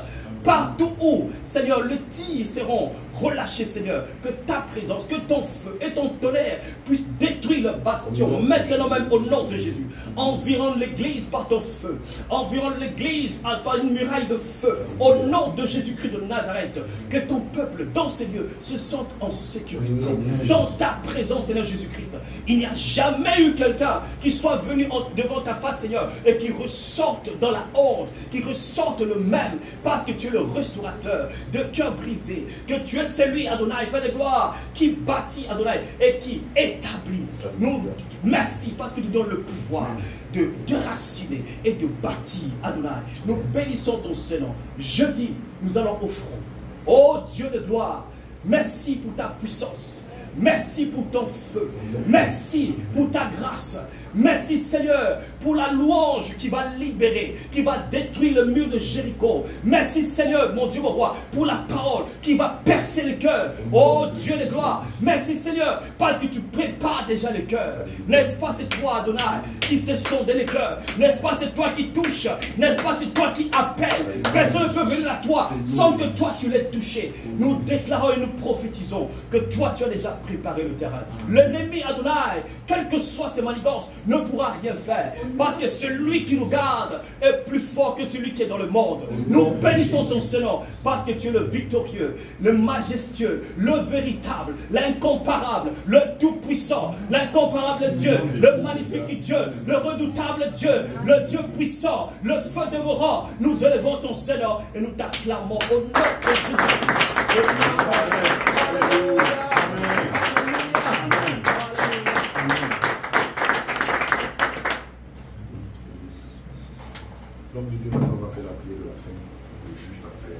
partout où, Seigneur, les tirs seront relâchés, Seigneur, que ta présence, que ton feu et ton tonnerre puissent détruire le bastion, maintenant même au nom de Jésus. Environne l'église par ton feu, environne l'église par une muraille de feu, au nom de Jésus-Christ de Nazareth. Que ton peuple, dans ces lieux, se sente en sécurité, dans ta présence, Seigneur Jésus-Christ. Il n'y a jamais eu quelqu'un qui soit venu devant ta face, Seigneur, et qui ressorte dans la honte, qui ressorte le même, parce que tu es le restaurateur de cœur brisé, que tu es celui, Adonai, Père de gloire, qui bâtit, Adonai, et qui établit. Nous, merci, parce que tu donnes le pouvoir de déraciner et de bâtir, Adonai. Nous bénissons ton Seigneur. Jeudi, nous allons au front. Oh Dieu de gloire, merci pour ta puissance. Merci pour ton feu. Merci pour ta grâce. Merci Seigneur pour la louange qui va libérer, qui va détruire le mur de Jéricho. Merci Seigneur, mon Dieu, mon roi, pour la parole qui va percer le cœur. Oh Dieu de gloire. Merci Seigneur parce que tu prépares déjà le cœur. N'est-ce pas c'est toi Adonai qui sais sonder les cœurs. N'est-ce pas c'est toi qui touches. N'est-ce pas c'est toi qui appelles. Personne ne peut venir à toi sans que toi tu l'aies touché. Nous déclarons et nous prophétisons que toi tu as déjà préparer le terrain. L'ennemi Adonai, quelles que soient ses manigances, ne pourra rien faire. Parce que celui qui nous garde est plus fort que celui qui est dans le monde. Nous bénissons son Seigneur parce que tu es le victorieux, le majestueux, le véritable, l'incomparable, le tout-puissant, l'incomparable Dieu, le magnifique Dieu, le redoutable Dieu, le Dieu puissant, le feu dévorant. Nous élevons ton Seigneur et nous t'acclamons au nom de Jésus. L'homme de Dieu maintenant va faire la prière de la fin, juste après.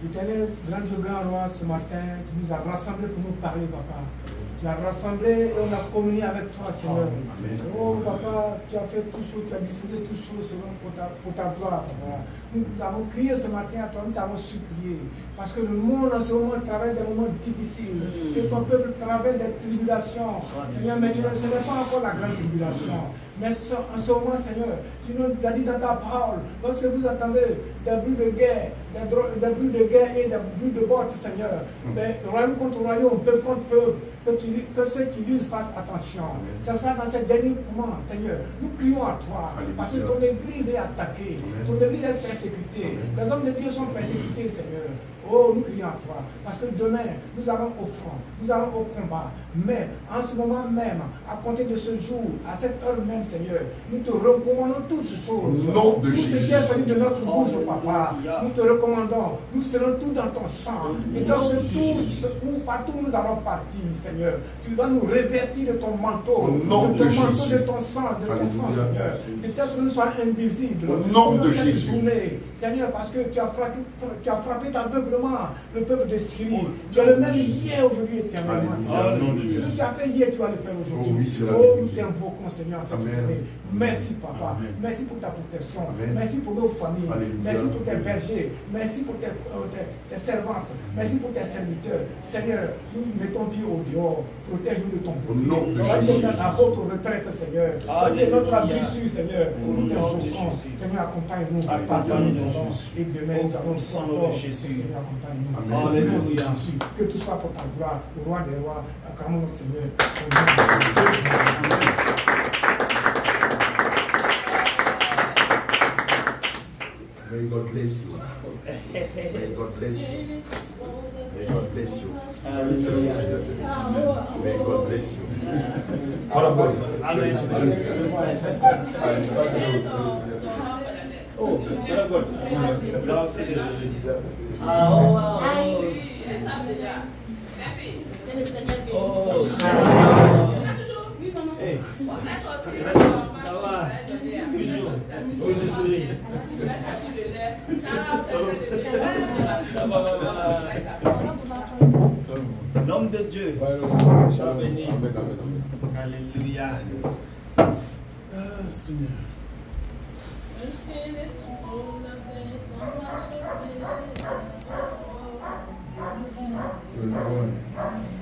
Éternel, grand roi, ce matin, tu nous as rassemblés pour nous parler, papa. Tu as rassemblé et on a communié avec toi, Seigneur. Oh, papa, tu as fait tout chose, tu as disposé tout chose pour ta gloire, papa. Nous avons crié ce matin à toi, nous t'avons supplié. Parce que le monde en ce moment traverse des moments difficiles. Et ton peuple traverse des tribulations. Seigneur, mais ce n'est pas encore la grande tribulation. Mais en ce moment, Seigneur, tu nous as dit dans ta parole, lorsque vous entendez des bruits de guerre, des bruits de guerre et des bruits de botte, Seigneur, royaume contre royaume, peuple contre peuple, que ceux qui lisent fassent attention. Ce sera dans ces derniers moments, Seigneur. Nous crions à toi, parce que ton église est attaquée, ton église est persécutée, les hommes de Dieu sont persécutés, Seigneur. Oh, nous crions à toi, parce que demain, nous allons au front, nous allons au combat. Mais en ce moment même, à compter de ce jour, à cette heure même, Seigneur, nous te recommandons toutes choses. Au nom de Jésus. Tout ce qui est sorti de notre bouche, papa, nous te recommandons. Nous serons tout dans ton sang. Et dans ce tout, partout où nous allons partir, Seigneur, tu vas nous revêtir de ton manteau. Au nom de Jésus. Manteau, de ton sang, Seigneur. De telle sorte que nous soyons invisibles. Au nom de Jésus. Seigneur, parce que tu as frappé aveuglement le peuple de Syrie. Tu as le même hier, aujourd'hui, éternellement. Ce que tu as fait hier, tu vas le faire aujourd'hui. Oh, nous t'invoquons, Seigneur, cette journée. Merci, Papa. Merci pour ta protection. Merci pour nos familles. Merci pour tes bergers. Merci pour tes servantes. Merci pour tes serviteurs. Seigneur, nous mettons pied au dehors. Protège-nous de ton nom. À votre retraite, Seigneur. De notre abrissure, Seigneur. Nous t'invoquons. Seigneur, accompagne-nous. Pardonne-nous. Et demain, nous allons de Jésus. Seigneur, accompagne-nous. Alléluia. Que tout soit pour ta gloire, au roi des rois, acclamons notre Seigneur. May God bless you. May God bless you. May God bless you. May God bless you. All of God. Oh, God. Là, c'est de Jésus. Hey. Ça va. L'homme de Dieu. Alléluia. Seigneur. Good morning.